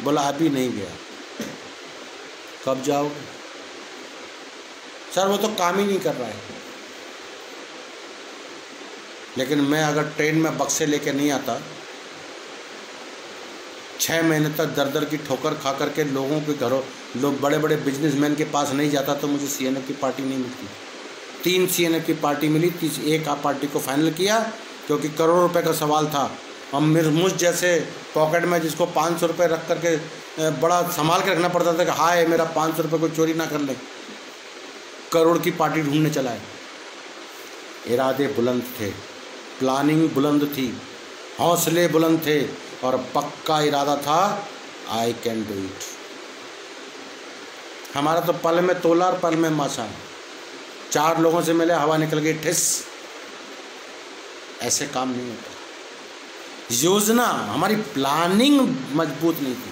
बोला अभी नहीं गया। कब जाओगे? सर वो तो काम ही नहीं कर रहा है। लेकिन मैं अगर ट्रेन में बक्से लेके नहीं आता, 6 महीने तक दर दर की ठोकर खा करके लोगों के घरों, लोग बड़े बड़े बिजनेसमैन के पास नहीं जाता, तो मुझे CNF की पार्टी नहीं मिलती। 3 CNF की पार्टी मिली, एक आप पार्टी को फाइनल किया, क्योंकि करोड़ों रुपए का सवाल था। हम मुझ जैसे पॉकेट में जिसको 500 रुपये रख करके बड़ा संभाल के रखना पड़ता था कि हाय मेरा 500 रुपये को चोरी ना कर ले, करोड़ की पार्टी ढूंढने चला है। इरादे बुलंद थे, प्लानिंग बुलंद थी, हौसले बुलंद थे, और पक्का इरादा था आई कैन डू इट। हमारा तो पल में तोला और पल में मासा। 4 लोगों से मिले, हवा निकल गई ठिस। ऐसे काम नहीं होता। योजना, हमारी प्लानिंग मजबूत नहीं थी।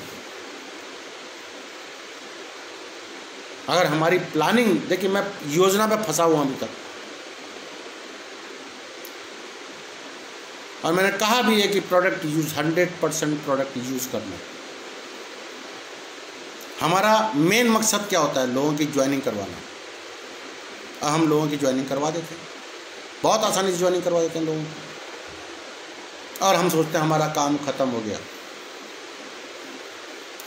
अगर हमारी प्लानिंग, देखिए मैं योजना पे फंसा हुआ अभी तक, और मैंने कहा भी है कि प्रोडक्ट यूज 100% प्रोडक्ट यूज करना। हमारा मेन मकसद क्या होता है? लोगों की ज्वाइनिंग करवाना। और हम लोगों की ज्वाइनिंग करवा देते हैं, बहुत आसानी से ज्वाइनिंग करवा देते हैं लोगों को, और हम सोचते हैं हमारा काम ख़त्म हो गया।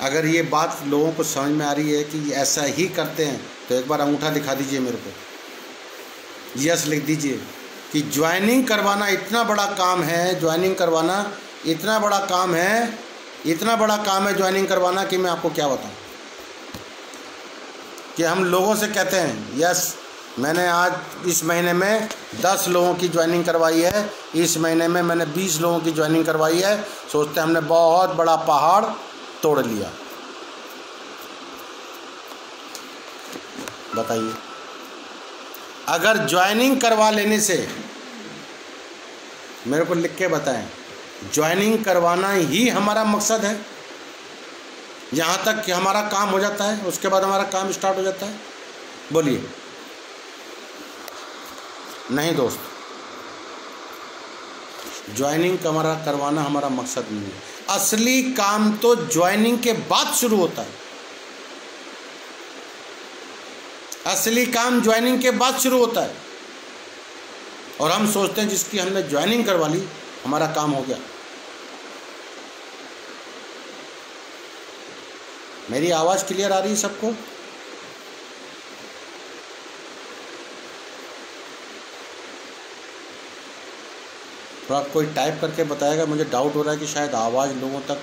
अगर ये बात लोगों को समझ में आ रही है कि ऐसा ही करते हैं, तो एक बार अंगूठा दिखा दीजिए मेरे को, यस लिख दीजिए कि ज्वाइनिंग करवाना इतना बड़ा काम है, ज्वाइनिंग करवाना इतना बड़ा काम है, इतना बड़ा काम है ज्वाइनिंग करवाना कि मैं आपको क्या बताऊं। कि हम लोगों से कहते हैं यस मैंने आज इस महीने में 10 लोगों की ज्वाइनिंग करवाई है, इस महीने में मैंने 20 लोगों की ज्वाइनिंग करवाई है, सोचते हैं हमने बहुत बड़ा पहाड़ तोड़ लिया। बताइए, अगर ज्वाइनिंग करवा लेने से, मेरे को लिख के बताएं, ज्वाइनिंग करवाना ही हमारा मकसद है। यहाँ तक कि हमारा काम हो जाता है, उसके बाद हमारा काम स्टार्ट हो जाता है। बोलिए नहीं दोस्त, ज्वाइनिंग करवाना हमारा मकसद नहीं है। असली काम तो ज्वाइनिंग के बाद शुरू होता है। असली काम ज्वाइनिंग के बाद शुरू होता है। और हम सोचते हैं जिसकी हमने ज्वाइनिंग करवा ली हमारा काम हो गया। मेरी आवाज़ क्लियर आ रही है सबको? तो आप कोई टाइप करके बताएगा, मुझे डाउट हो रहा है कि शायद आवाज़ लोगों तक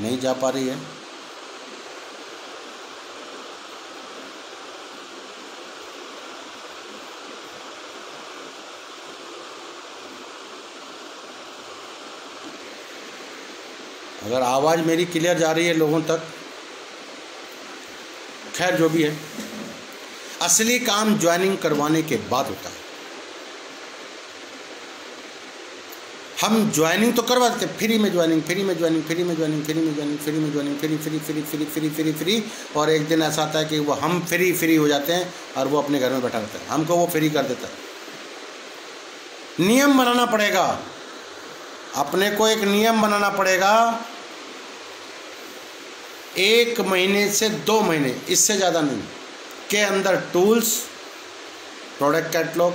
नहीं जा पा रही है। अगर आवाज़ मेरी क्लियर जा रही है लोगों तक, खैर जो भी है, असली काम ज्वाइनिंग करवाने के बाद होता है। हम ज्वाइनिंग तो करवा देते, फ्री में ज्वाइनिंग, फ्री में ज्वाइनिंग, फ्री में ज्वाइनिंग, फ्री में ज्वाइनिंग, फ्री में joining, free free free free free free free. और एक दिन ऐसा आता है कि वो हम फ्री हो जाते हैं और वो अपने घर में बैठा रहता है, हमको वो फ्री कर देता है। नियम बनाना पड़ेगा, अपने को एक नियम बनाना पड़ेगा। 1 महीने से 2 महीने, इससे ज़्यादा नहीं, के अंदर tools, product catalogue,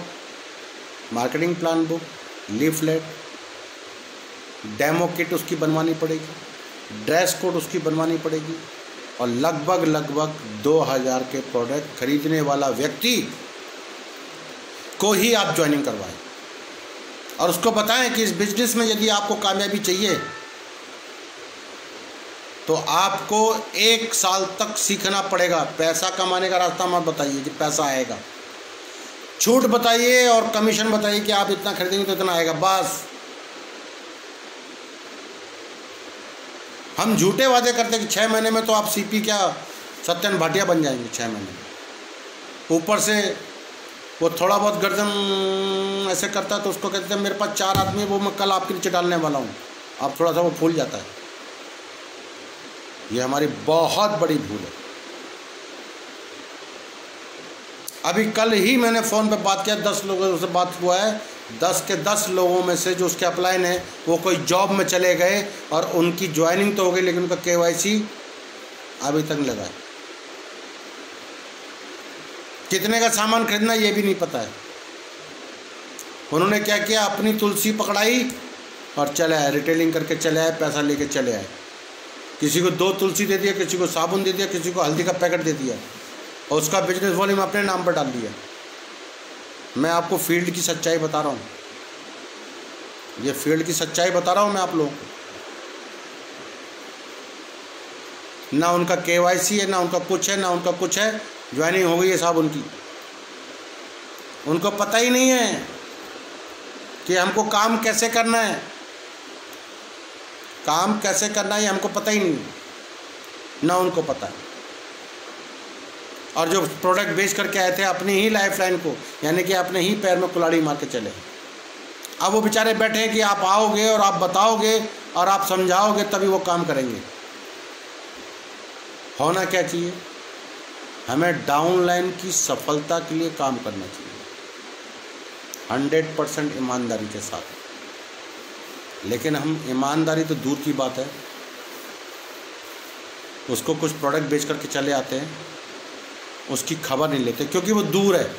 marketing plan book, leaflet, demo kit उसकी बनवानी पड़ेगी, ड्रेस कोड उसकी बनवानी पड़ेगी। और लगभग 2000 के प्रोडक्ट खरीदने वाला व्यक्ति को ही आप ज्वाइनिंग करवाएं और उसको बताएं कि इस बिजनेस में यदि आपको कामयाबी चाहिए तो आपको 1 साल तक सीखना पड़ेगा। पैसा कमाने का रास्ता मत बताइए कि पैसा आएगा, छूट बताइए और कमीशन बताइए कि आप इतना खरीदेंगे तो इतना आएगा। बस हम झूठे वादे करते हैं कि 6 महीने में तो आप सीपी क्या सत्यन भाटिया बन जाएंगे 6 महीने में। ऊपर से वो थोड़ा बहुत गर्दन ऐसे करता है तो उसको कहते हैं मेरे पास 4 आदमी, वो मैं कल आपके नीचे डालने वाला हूँ। अब थोड़ा सा वो फूल जाता है। ये हमारी बहुत बड़ी भूल है। अभी कल ही मैंने फ़ोन पे बात किया, 10 लोगों से बात हुआ है। 10 के 10 लोगों में से जो उसके अपलाइन है वो कोई जॉब में चले गए और उनकी ज्वाइनिंग तो हो गई लेकिन उनका KYC अभी तक लगा है। कितने का सामान खरीदना ये भी नहीं पता है। उन्होंने क्या किया, अपनी तुलसी पकड़ाई और चले आए, रिटेलिंग करके चले आए, पैसा लेके चले आए। किसी को 2 तुलसी दे दिया, किसी को साबुन दे दिया, किसी को हल्दी का पैकेट दे दिया और उसका बिजनेस वॉल्यूम अपने नाम पर डाल दिया। मैं आपको फील्ड की सच्चाई बता रहा हूँ, ये फील्ड की सच्चाई बता रहा हूँ मैं आप लोगों को। ना उनका KYC है, ना उनका कुछ है, ना उनका कुछ है। ज्वाइनिंग हो गई है साहब उनकी, उनको पता ही नहीं है कि हमको काम कैसे करना है, काम कैसे करना है हमको पता ही नहीं, ना उनको पता है। और जो प्रोडक्ट बेच करके आए थे अपनी ही लाइफलाइन को, यानी कि अपने ही पैर में कुल्हाड़ी मार के चले। अब वो बेचारे बैठे हैं कि आप आओगे और आप बताओगे और आप समझाओगे तभी वो काम करेंगे। होना क्या चाहिए, हमें डाउनलाइन की सफलता के लिए काम करना चाहिए 100% ईमानदारी के साथ। लेकिन हम ईमानदारी तो दूर की बात है, उसको कुछ प्रोडक्ट बेच करके चले आते हैं, उसकी खबर नहीं लेते क्योंकि वो दूर है।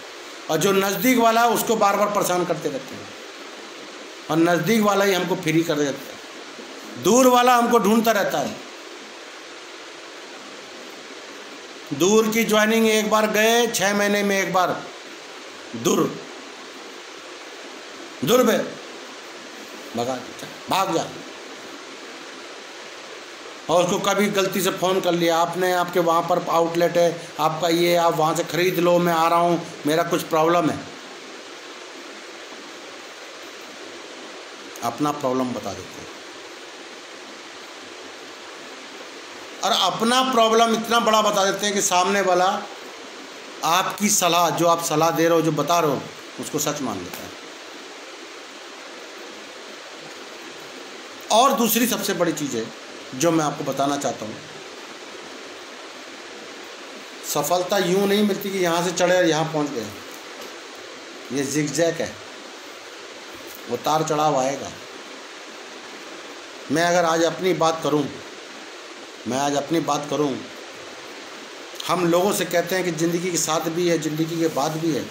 और जो नज़दीक वाला है उसको बार बार परेशान करते रहते हैं और नज़दीक वाला ही हमको फ्री कर देता है, दूर वाला हमको ढूंढता रहता है। दूर की ज्वाइनिंग एक बार गए, 6 महीने में एक बार दूर पे भाग जा। और उसको कभी गलती से फ़ोन कर लिया आपने, आपके वहाँ पर आउटलेट है आपका, ये आप वहाँ से ख़रीद लो, मैं आ रहा हूँ, मेरा कुछ प्रॉब्लम है। अपना प्रॉब्लम बता देते हैं और अपना प्रॉब्लम इतना बड़ा बता देते हैं कि सामने वाला आपकी सलाह, जो आप सलाह दे रहे हो, जो बता रहे हो, उसको सच मान लेता है। और दूसरी सबसे बड़ी चीज़ है जो मैं आपको बताना चाहता हूँ, सफलता यूँ नहीं मिलती कि यहाँ से चढ़े और यहाँ पहुँच गए। ये जिगजैग है, उतार चढ़ाव आएगा। मैं अगर आज अपनी बात करूं, हम लोगों से कहते हैं कि ज़िंदगी के साथ भी है, ज़िंदगी के बाद भी है।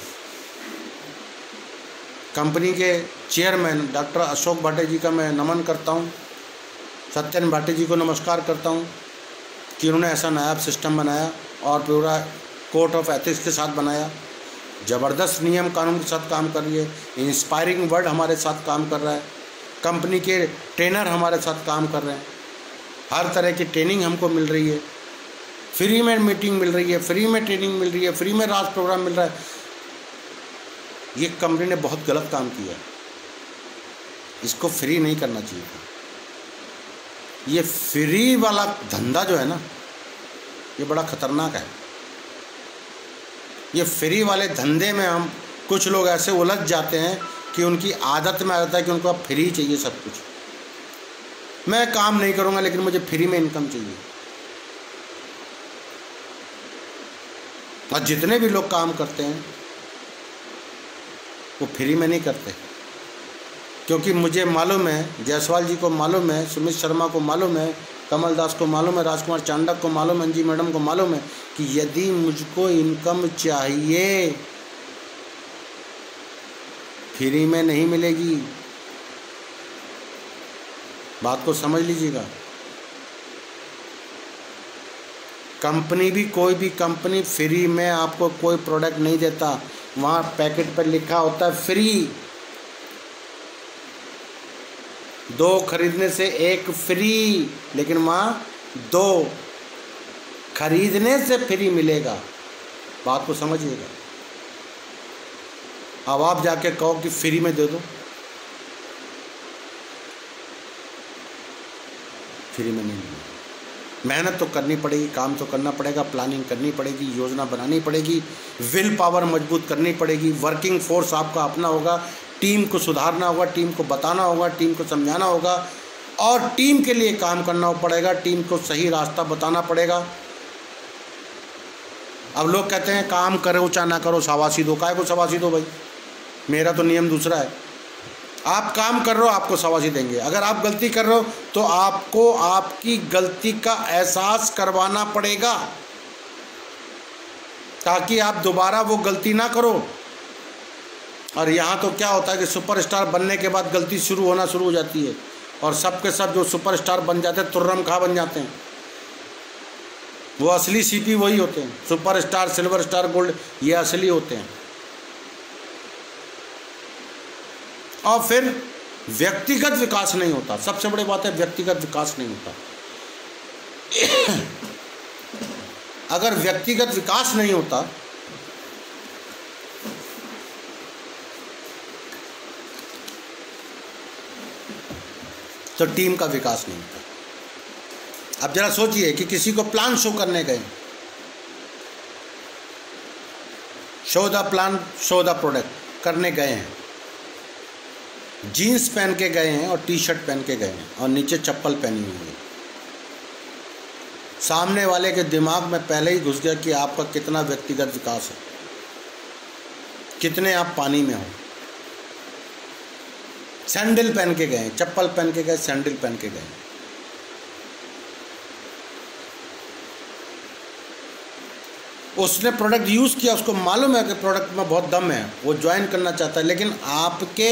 कंपनी के चेयरमैन डॉक्टर अशोक भाटे जी का मैं नमन करता हूं, सत्यन भाटे जी को नमस्कार करता हूं कि उन्होंने ऐसा नायाब सिस्टम बनाया और पूरा कोड ऑफ एथिक्स के साथ बनाया। ज़बरदस्त नियम कानून के साथ काम कर रही है। इंस्पायरिंग वर्ड हमारे साथ काम कर रहा है। कंपनी के ट्रेनर हमारे साथ काम कर रहे हैं। हर तरह की ट्रेनिंग हमको मिल रही है, फ्री में मीटिंग मिल रही है, फ्री में ट्रेनिंग मिल रही है, फ्री में राज प्रोग्राम मिल रहा है। ये कंपनी ने बहुत गलत काम किया, इसको फ्री नहीं करना चाहिए था। ये फ्री वाला धंधा जो है ना, ये बड़ा खतरनाक है। ये फ्री वाले धंधे में हम कुछ लोग ऐसे उलझ जाते हैं कि उनकी आदत में आ जाता है कि उनको अब फ्री चाहिए सब कुछ। मैं काम नहीं करूँगा लेकिन मुझे फ्री में इनकम चाहिए। और जितने भी लोग काम करते हैं वो फ्री में नहीं करते, क्योंकि मुझे मालूम है, जायसवाल जी को मालूम है, सुमित शर्मा को मालूम है, कमल दास को मालूम है, राजकुमार चांडक को मालूम है, अंजी मैडम को मालूम है कि यदि मुझको इनकम चाहिए फ्री में नहीं मिलेगी। बात को समझ लीजिएगा। कंपनी भी, कोई भी कंपनी फ्री में आपको कोई प्रोडक्ट नहीं देता। वहाँ पैकेट पर लिखा होता है फ्री, 2 खरीदने से 1 फ्री, लेकिन वहाँ 2 खरीदने से फ्री मिलेगा। बात को समझिएगा। अब आप जाके कहो कि फ्री में दे दो, फ्री में नहीं मिलेगा। मेहनत तो करनी पड़ेगी, काम तो करना पड़ेगा, प्लानिंग करनी पड़ेगी, योजना बनानी पड़ेगी, विल पावर मजबूत करनी पड़ेगी, वर्किंग फोर्स आपका अपना होगा, टीम को सुधारना होगा, टीम को बताना होगा, टीम को समझाना होगा और टीम के लिए काम करना पड़ेगा, टीम को सही रास्ता बताना पड़ेगा। अब लोग कहते हैं काम करो चाहे ना करो, शाबाशी दो। काहे को शाबाशी दो भाई? मेरा तो नियम दूसरा है। आप काम कर रहे हो, आपको शाबाशी देंगे। अगर आप गलती कर रहे हो तो आपको आपकी गलती का एहसास करवाना पड़ेगा ताकि आप दोबारा वो गलती ना करो। और यहाँ तो क्या होता है कि सुपरस्टार बनने के बाद गलती होना शुरू हो जाती है और सब के सब जो सुपरस्टार बन जाते हैं तुर्रम खा बन जाते हैं। वो असली सीपी वही होते हैं। सुपरस्टार, सिल्वर स्टार, गोल्ड, ये असली होते हैं। और फिर व्यक्तिगत विकास नहीं होता। सबसे बड़ी बात है, व्यक्तिगत विकास नहीं होता। अगर व्यक्तिगत विकास नहीं होता तो टीम का विकास नहीं होता। अब जरा सोचिए कि किसी को प्लान शो करने गए, show the plan, show the product करने गए हैं, जीन्स पहन के गए हैं और टी शर्ट पहन के गए हैं और नीचे चप्पल पहनी हुई है। सामने वाले के दिमाग में पहले ही घुस गया कि आपका कितना व्यक्तिगत विकास है, कितने आप पानी में हो। सैंडल पहन के गए, चप्पल पहन के गए, सैंडल पहन के गए। उसने प्रोडक्ट यूज़ किया, उसको मालूम है कि प्रोडक्ट में बहुत दम है, वो ज्वाइन करना चाहता है, लेकिन आपके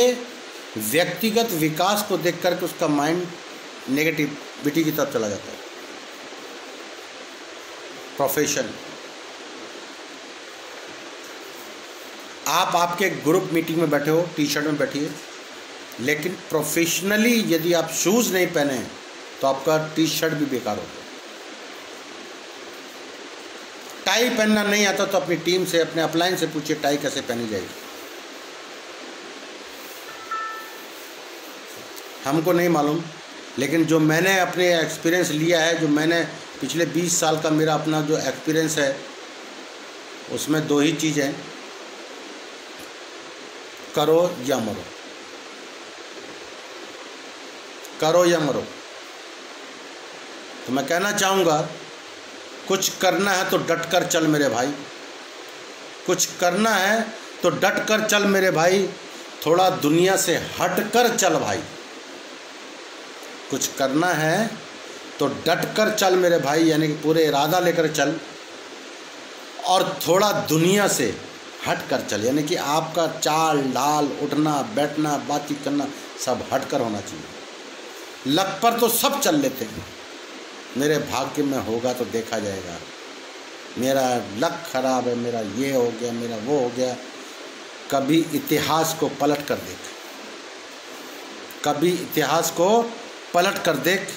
व्यक्तिगत विकास को देख करके उसका माइंड नेगेटिविटी की तरफ चला जाता है। प्रोफेशन, आप आपके ग्रुप मीटिंग में बैठे हो, टी शर्ट में बैठिए, लेकिन प्रोफेशनली यदि आप शूज़ नहीं पहने तो आपका टी शर्ट भी बेकार होगा। टाई पहनना नहीं आता तो अपनी टीम से, अपने अपलाइन से पूछिए टाई कैसे पहनी जाएगी। हमको नहीं मालूम, लेकिन जो मैंने अपने एक्सपीरियंस लिया है, जो मैंने पिछले 20 साल का मेरा अपना जो एक्सपीरियंस है, उसमें 2 ही चीज़ हैं, करो या मरो। करो या मरो। तो मैं कहना चाहूँगा, कुछ करना है तो डट कर चल मेरे भाई, कुछ करना है तो डट कर चल मेरे भाई, थोड़ा दुनिया से हट कर चल भाई। कुछ करना है तो डट कर चल मेरे भाई, यानी कि पूरे इरादा लेकर चल, और थोड़ा दुनिया से हट कर चल, यानी कि आपका चाल ढाल, उठना बैठना, बातचीत करना सब हट कर होना चाहिए। लक पर तो सब चल लेते हैं, मेरे भाग्य में होगा तो देखा जाएगा। मेरा लक खराब है, मेरा ये हो गया, मेरा वो हो गया। कभी इतिहास को पलट कर देख, कभी इतिहास को पलट कर देख।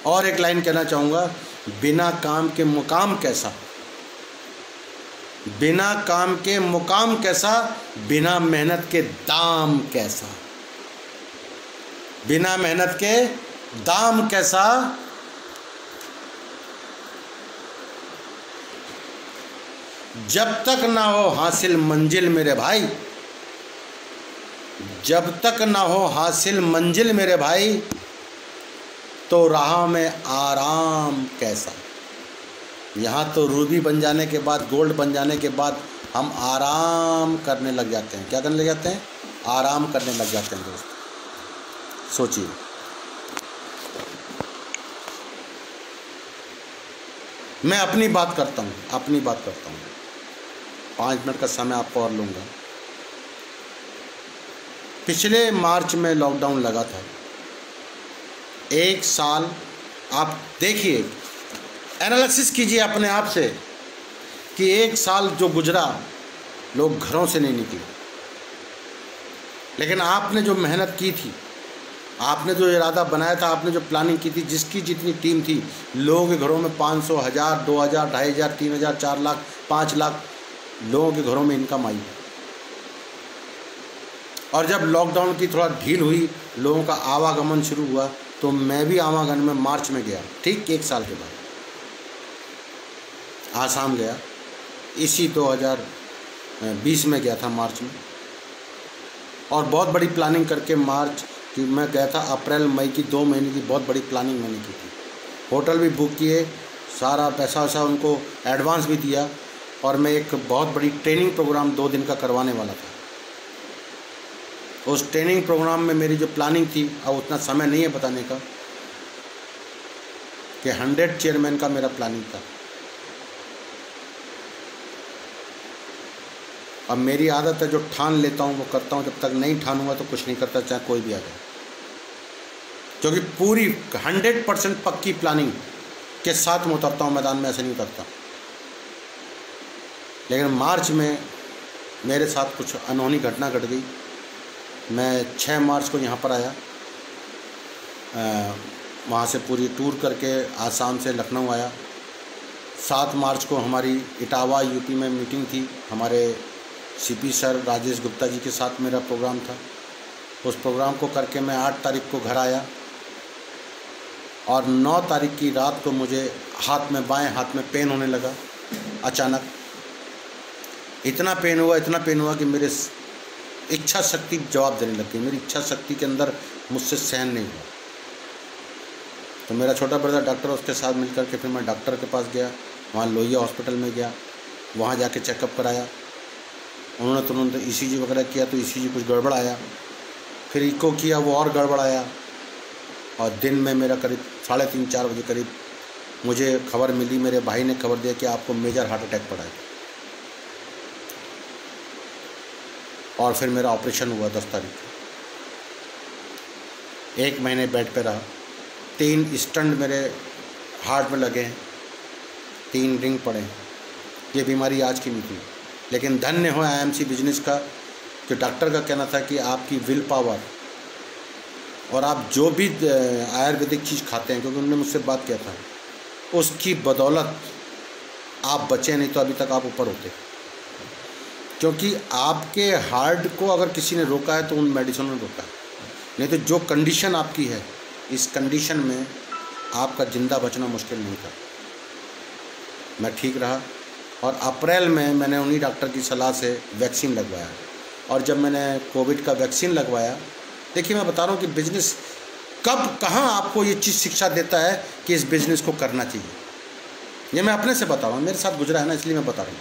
और एक लाइन कहना चाहूँगा, बिना काम के मुकाम कैसा, बिना काम के मुकाम कैसा, बिना मेहनत के दाम कैसा, बिना मेहनत के दाम कैसा। जब तक ना हो हासिल मंजिल मेरे भाई, जब तक ना हो हासिल मंजिल मेरे भाई, तो राह में आराम कैसा। यहाँ तो रूबी बन जाने के बाद, गोल्ड बन जाने के बाद हम आराम करने लग जाते हैं। क्या करने लग जाते हैं? आराम करने लग जाते हैं दोस्त। सोचिए, मैं अपनी बात करता हूँ, अपनी बात करता हूँ। 5 मिनट का समय आपको और लूँगा। पिछले मार्च में लॉकडाउन लगा था। 1 साल आप देखिए, एनालिसिस कीजिए अपने आप से कि 1 साल जो गुजरा, लोग घरों से नहीं निकले, लेकिन आपने जो मेहनत की थी, आपने जो इरादा बनाया था, आपने जो प्लानिंग की थी, जिसकी जितनी टीम थी, लोगों के घरों में 500, 1000, 2000, 2500, 3000, 4 लाख, 5 लाख लोगों के घरों में इनकम आई। और जब लॉकडाउन की थोड़ा ढील हुई, लोगों का आवागमन शुरू हुआ, तो मैं भी आवागमन में मार्च में गया, ठीक 1 साल के बाद आसाम गया। इसी 2020 में गया था मार्च में, और बहुत बड़ी प्लानिंग करके मार्च कि मैं गया था। अप्रैल मई की 2 महीने की बहुत बड़ी प्लानिंग मैंने की थी। होटल भी बुक किए, सारा पैसा वैसा उनको एडवांस भी दिया, और मैं एक बहुत बड़ी ट्रेनिंग प्रोग्राम 2 दिन का करवाने वाला था। उस ट्रेनिंग प्रोग्राम में मेरी जो प्लानिंग थी, अब उतना समय नहीं है बताने का, कि 100 चेयरमैन का मेरा प्लानिंग था। अब मेरी आदत है, जो ठान लेता हूँ वो करता हूँ, जब तक नहीं ठानूंगा तो कुछ नहीं करता, चाहे कोई भी आ जाए। क्योंकि पूरी 100% पक्की प्लानिंग के साथ मैं उतरता हूँ मैदान में, ऐसे नहीं उतरता। लेकिन मार्च में मेरे साथ कुछ अनहोनी घटना घट गई। मैं 6 मार्च को यहाँ पर आया, वहाँ से पूरी टूर करके आसाम से लखनऊ आया। 7 मार्च को हमारी इटावा यूपी में मीटिंग थी, हमारे सीपी सर राजेश गुप्ता जी के साथ मेरा प्रोग्राम था। उस प्रोग्राम को करके मैं 8 तारीख को घर आया, और 9 तारीख की रात को मुझे हाथ में, बाएं हाथ में पेन होने लगा अचानक। इतना पेन हुआ कि मेरे इच्छा शक्ति जवाब देने लग गई। मेरी इच्छा शक्ति के अंदर मुझसे सहन नहीं हुआ। तो मेरा छोटा ब्रदर डॉक्टर, उसके साथ मिलकर के फिर मैं डॉक्टर के पास गया, वहाँ लोहिया हॉस्पिटल में गया, वहाँ जाके चेकअप कराया। उन्होंने तुरंत ईसीजी वगैरह किया, तो ईसीजी कुछ गड़बड़ आया। फिर इको किया, वो और गड़बड़ आया। और दिन में मेरा करीब 3:30-4 बजे करीब मुझे खबर मिली, मेरे भाई ने खबर दिया कि आपको मेजर हार्ट अटैक पड़ा है। और फिर मेरा ऑपरेशन हुआ 10 तारीख को। 1 महीने बेड पे रहा। 3 स्टंट मेरे हार्ट में लगे हैं, 3 रिंग पड़े हैं। ये बीमारी आज की नहीं थी, लेकिन धन्य हो IMC बिजनेस का कि डॉक्टर का कहना था कि आपकी विल पावर और आप जो भी आयुर्वेदिक चीज़ खाते हैं, क्योंकि उन्होंने मुझसे बात किया था, उसकी बदौलत आप बचे, नहीं तो अभी तक आप ऊपर होते। क्योंकि आपके हार्ट को अगर किसी ने रोका है तो उन मेडिसिनों ने रोका है, नहीं तो जो कंडीशन आपकी है, इस कंडीशन में आपका ज़िंदा बचना मुश्किल नहीं था। मैं ठीक रहा, और अप्रैल में मैंने उन्हीं डॉक्टर की सलाह से वैक्सीन लगवाया। और जब मैंने कोविड का वैक्सीन लगवाया देखिए मैं बता रहा हूँ कि बिजनेस कब कहाँ आपको ये चीज़ शिक्षा देता है कि इस बिज़नेस को करना चाहिए। ये मैं अपने से बता रहा हूँ, मेरे साथ गुजरा है ना, इसलिए मैं बता रहा हूँ।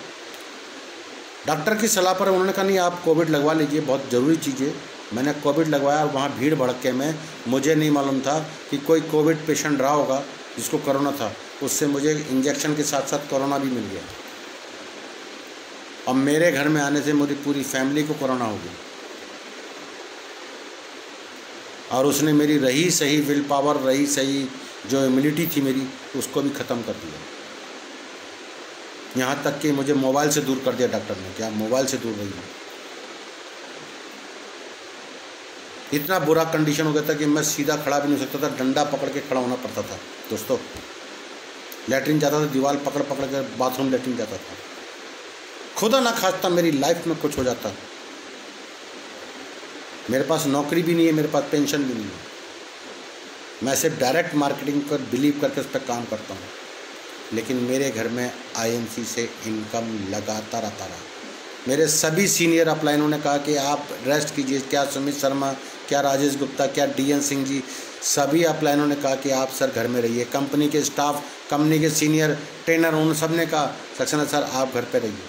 डॉक्टर की सलाह पर उन्होंने कहा नहीं आप कोविड लगवा लीजिए, बहुत ज़रूरी चीज़ है। मैंने कोविड लगवाया और वहाँ भीड़ भड़के में मुझे नहीं मालूम था कि कोई कोविड पेशेंट रहा होगा जिसको कोरोना था, उससे मुझे इंजेक्शन के साथ साथ कोरोना भी मिल गया। अब मेरे घर में आने से मेरी पूरी फैमिली को कोरोना हो गई और उसने मेरी रही सही विल पावर, रही सही जो इम्यूनिटी थी मेरी, उसको भी ख़त्म कर दिया। यहाँ तक कि मुझे मोबाइल से दूर कर दिया डॉक्टर ने कि आप मोबाइल से दूर रहिए। इतना बुरा कंडीशन हो गया था कि मैं सीधा खड़ा भी नहीं हो सकता था, डंडा पकड़ के खड़ा होना पड़ता था। दोस्तों लेटरिन जाता था, दीवार पकड़ पकड़ कर बाथरूम लेटरिन जाता था। खुदा ना खास्ता मेरी लाइफ में कुछ हो जाता, मेरे पास नौकरी भी नहीं है, मेरे पास पेंशन भी नहीं है, मैं सिर्फ डायरेक्ट मार्केटिंग पर बिलीव करके उस पर काम करता हूँ। लेकिन मेरे घर में आईएमसी से इनकम लगातार आता रहा। मेरे सभी सीनियर अपलाइनों ने कहा कि आप रेस्ट कीजिए, क्या सुमित शर्मा, क्या राजेश गुप्ता, क्या डीएन सिंह जी, सभी अपलाइनों ने कहा कि आप सर घर में रहिए। कंपनी के स्टाफ, कंपनी के सीनियर ट्रेनर, उन सब ने कहा सक्सेना सर आप घर पे रहिए,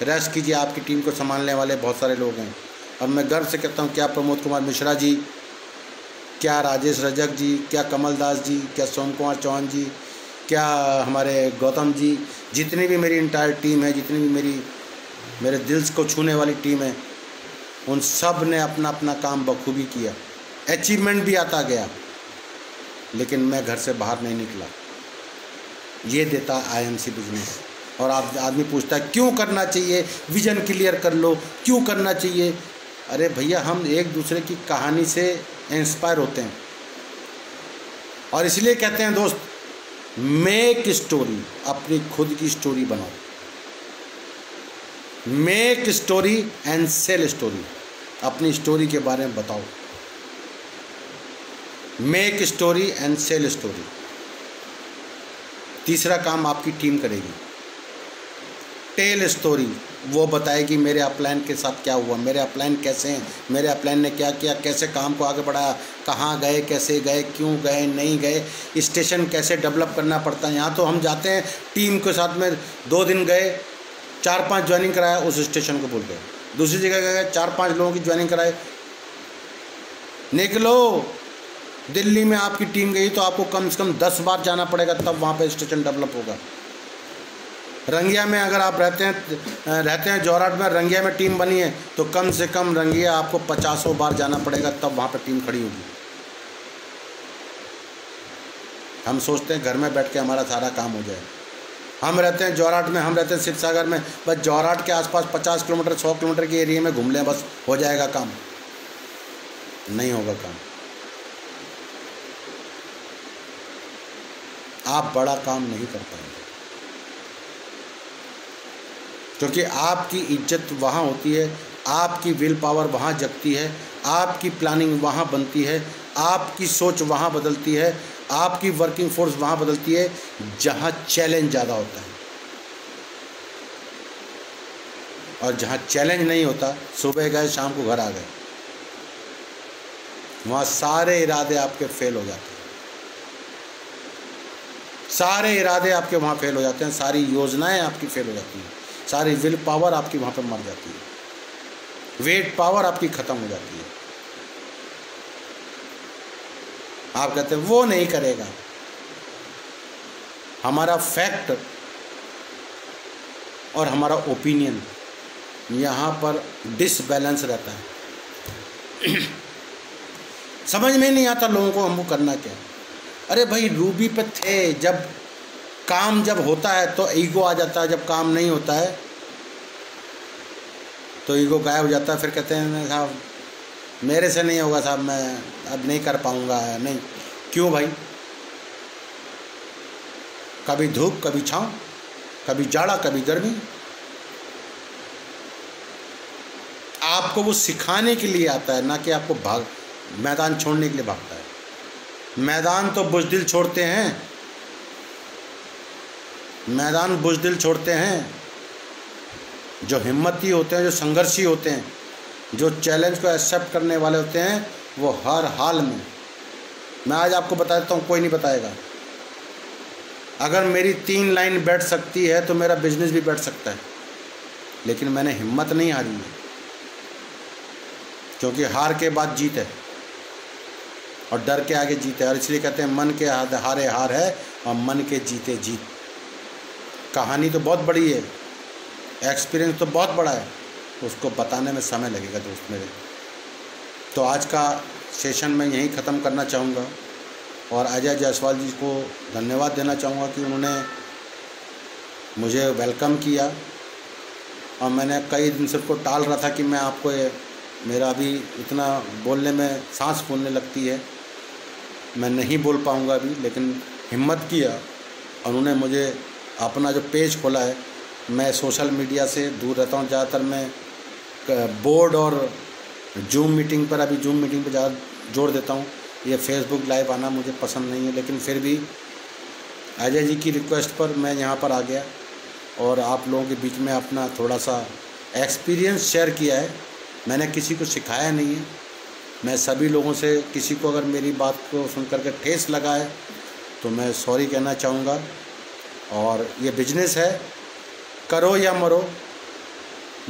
रेस्ट कीजिए, आपकी टीम को संभालने वाले बहुत सारे लोग हैं। और मैं गर्व से कहता हूँ क्या प्रमोद कुमार मिश्रा जी, क्या राजेश रजक जी, क्या कमल दास जी, क्या सोम कुमार चौहान जी, क्या हमारे गौतम जी, जितनी भी मेरी इंटायर टीम है, जितनी भी मेरे दिल को छूने वाली टीम है, उन सब ने अपना अपना काम बखूबी किया। अचीवमेंट भी आता गया, लेकिन मैं घर से बाहर नहीं निकला। ये देता आईएमसी बिजनेस। और आप आदमी पूछता है क्यों करना चाहिए, विजन क्लियर कर लो, क्यों करना चाहिए। अरे भैया हम एक दूसरे की कहानी से इंस्पायर होते हैं और इसलिए कहते हैं दोस्त मेक स्टोरी, अपनी खुद की स्टोरी बनाओ। Make story and sell story, अपनी स्टोरी के बारे में बताओ। Make story and sell story. तीसरा काम आपकी टीम करेगी, टेल स्टोरी। वो बताएगी मेरे अपलाइन के साथ क्या हुआ, मेरे अपलाइन कैसे हैं, मेरे अपलाइन ने क्या किया, कैसे काम को आगे बढ़ाया, कहाँ गए, कैसे गए, क्यों गए, नहीं गए, स्टेशन कैसे डेवलप करना पड़ता है। यहाँ तो हम जाते हैं टीम के साथ में 2 दिन गए, 4-5 ज्वाइनिंग कराया, उस स्टेशन को भूल गए। दूसरी जगह गए 4-5 लोगों की ज्वाइनिंग कराए, निकलो। दिल्ली में आपकी टीम गई तो आपको कम से कम 10 बार जाना पड़ेगा, तब वहाँ पे स्टेशन डेवलप होगा। रंगिया में अगर आप रहते हैं जोराट में, रंगिया में टीम बनी है तो कम से कम रंगिया आपको 50 बार जाना पड़ेगा, तब वहाँ पे टीम खड़ी होगी। हम सोचते हैं घर में बैठ के हमारा सारा काम हो जाए। हम रहते हैं जोराट में, हम रहते हैं शिवसागर में, बस जोराट के आसपास 50 किलोमीटर 100 किलोमीटर के एरिया में घूम लें, बस हो जाएगा काम। नहीं होगा काम। आप बड़ा काम नहीं कर पाएंगे, क्योंकि आपकी इज्जत वहाँ होती है, आपकी विल पावर वहाँ जगती है, आपकी प्लानिंग वहाँ बनती है, आपकी सोच वहाँ बदलती है, आपकी वर्किंग फोर्स वहाँ बदलती है जहाँ चैलेंज ज़्यादा होता है। और जहाँ चैलेंज नहीं होता, सुबह गए शाम को घर आ गए, वहाँ सारे इरादे आपके फेल हो जाते हैं। सारे इरादे आपके वहाँ फेल हो जाते हैं, सारी योजनाएं आपकी फेल हो जाती हैं, सारी विल पावर आपकी वहाँ पर मर जाती है, वेट पावर आपकी ख़त्म हो जाती है। आप कहते हैं वो नहीं करेगा। हमारा फैक्ट और हमारा ओपिनियन यहाँ पर डिसबैलेंस रहता है। समझ में नहीं आता लोगों को हमको करना क्या। अरे भाई रूबी पे थे, जब काम जब होता है तो ईगो आ जाता है, जब काम नहीं होता है तो ईगो गायब हो जाता है। फिर कहते हैं साहब मेरे से नहीं होगा साहब, मैं अब नहीं कर पाऊँगा। नहीं, क्यों भाई? कभी धूप, कभी छाँव, कभी जाड़ा, कभी गर्मी। आपको वो सिखाने के लिए आता है, ना कि आपको मैदान छोड़ने के लिए भागता है। मैदान तो बुज़दिल छोड़ते हैं, मैदान बुज़दिल छोड़ते हैं। जो हिम्मती होते हैं, जो संघर्षी होते हैं, जो चैलेंज को एक्सेप्ट करने वाले होते हैं, वो हर हाल में, मैं आज आपको बता देता हूँ, कोई नहीं बताएगा। अगर मेरी 3 लाइन बैठ सकती है तो मेरा बिजनेस भी बैठ सकता है, लेकिन मैंने हिम्मत नहीं हारी है, क्योंकि हार के बाद जीत है और डर के आगे जीत है। और इसलिए कहते हैं मन के हारे हार है और मन के जीते जीत। कहानी तो बहुत बड़ी है, एक्सपीरियंस तो बहुत बड़ा है, उसको बताने में समय लगेगा दोस्त मेरे। तो आज का सेशन मैं यहीं ख़त्म करना चाहूँगा और अजय जायसवाल जी को धन्यवाद देना चाहूँगा कि उन्होंने मुझे वेलकम किया। और मैंने कई दिन से उसको टाल रहा था कि मैं आपको मेरा अभी इतना बोलने में सांस फूलने लगती है, मैं नहीं बोल पाऊँगा अभी, लेकिन हिम्मत किया और उन्होंने मुझे अपना जो पेज खोला है। मैं सोशल मीडिया से दूर रहता हूँ ज़्यादातर, मैं बोर्ड और जूम मीटिंग पर, अभी जूम मीटिंग पर ज़्यादा जोर देता हूँ। ये फेसबुक लाइव आना मुझे पसंद नहीं है, लेकिन फिर भी अजय जी की रिक्वेस्ट पर मैं यहाँ पर आ गया और आप लोगों के बीच में अपना थोड़ा सा एक्सपीरियंस शेयर किया है। मैंने किसी को सिखाया नहीं है, मैं सभी लोगों से, किसी को अगर मेरी बात को सुन करके ठेस लगा है तो मैं सॉरी कहना चाहूँगा। और ये बिजनेस है, करो या मरो,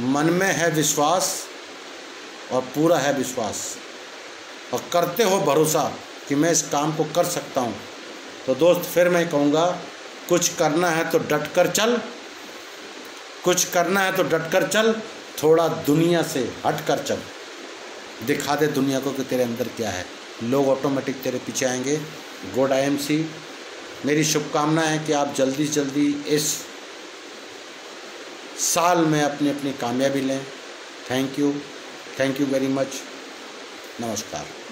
मन में है विश्वास और पूरा है विश्वास और करते हो भरोसा कि मैं इस काम को कर सकता हूँ। तो दोस्त फिर मैं कहूँगा, कुछ करना है तो डट कर चल, कुछ करना है तो डट कर चल, थोड़ा दुनिया से हट कर चल, दिखा दे दुनिया को कि तेरे अंदर क्या है, लोग ऑटोमेटिक तेरे पीछे आएंगे। गुड IMC, मेरी शुभकामना है कि आप जल्दी से जल्दी इस साल में अपनी अपनी कामयाबी लें। थैंक यू वेरी मच, नमस्कार।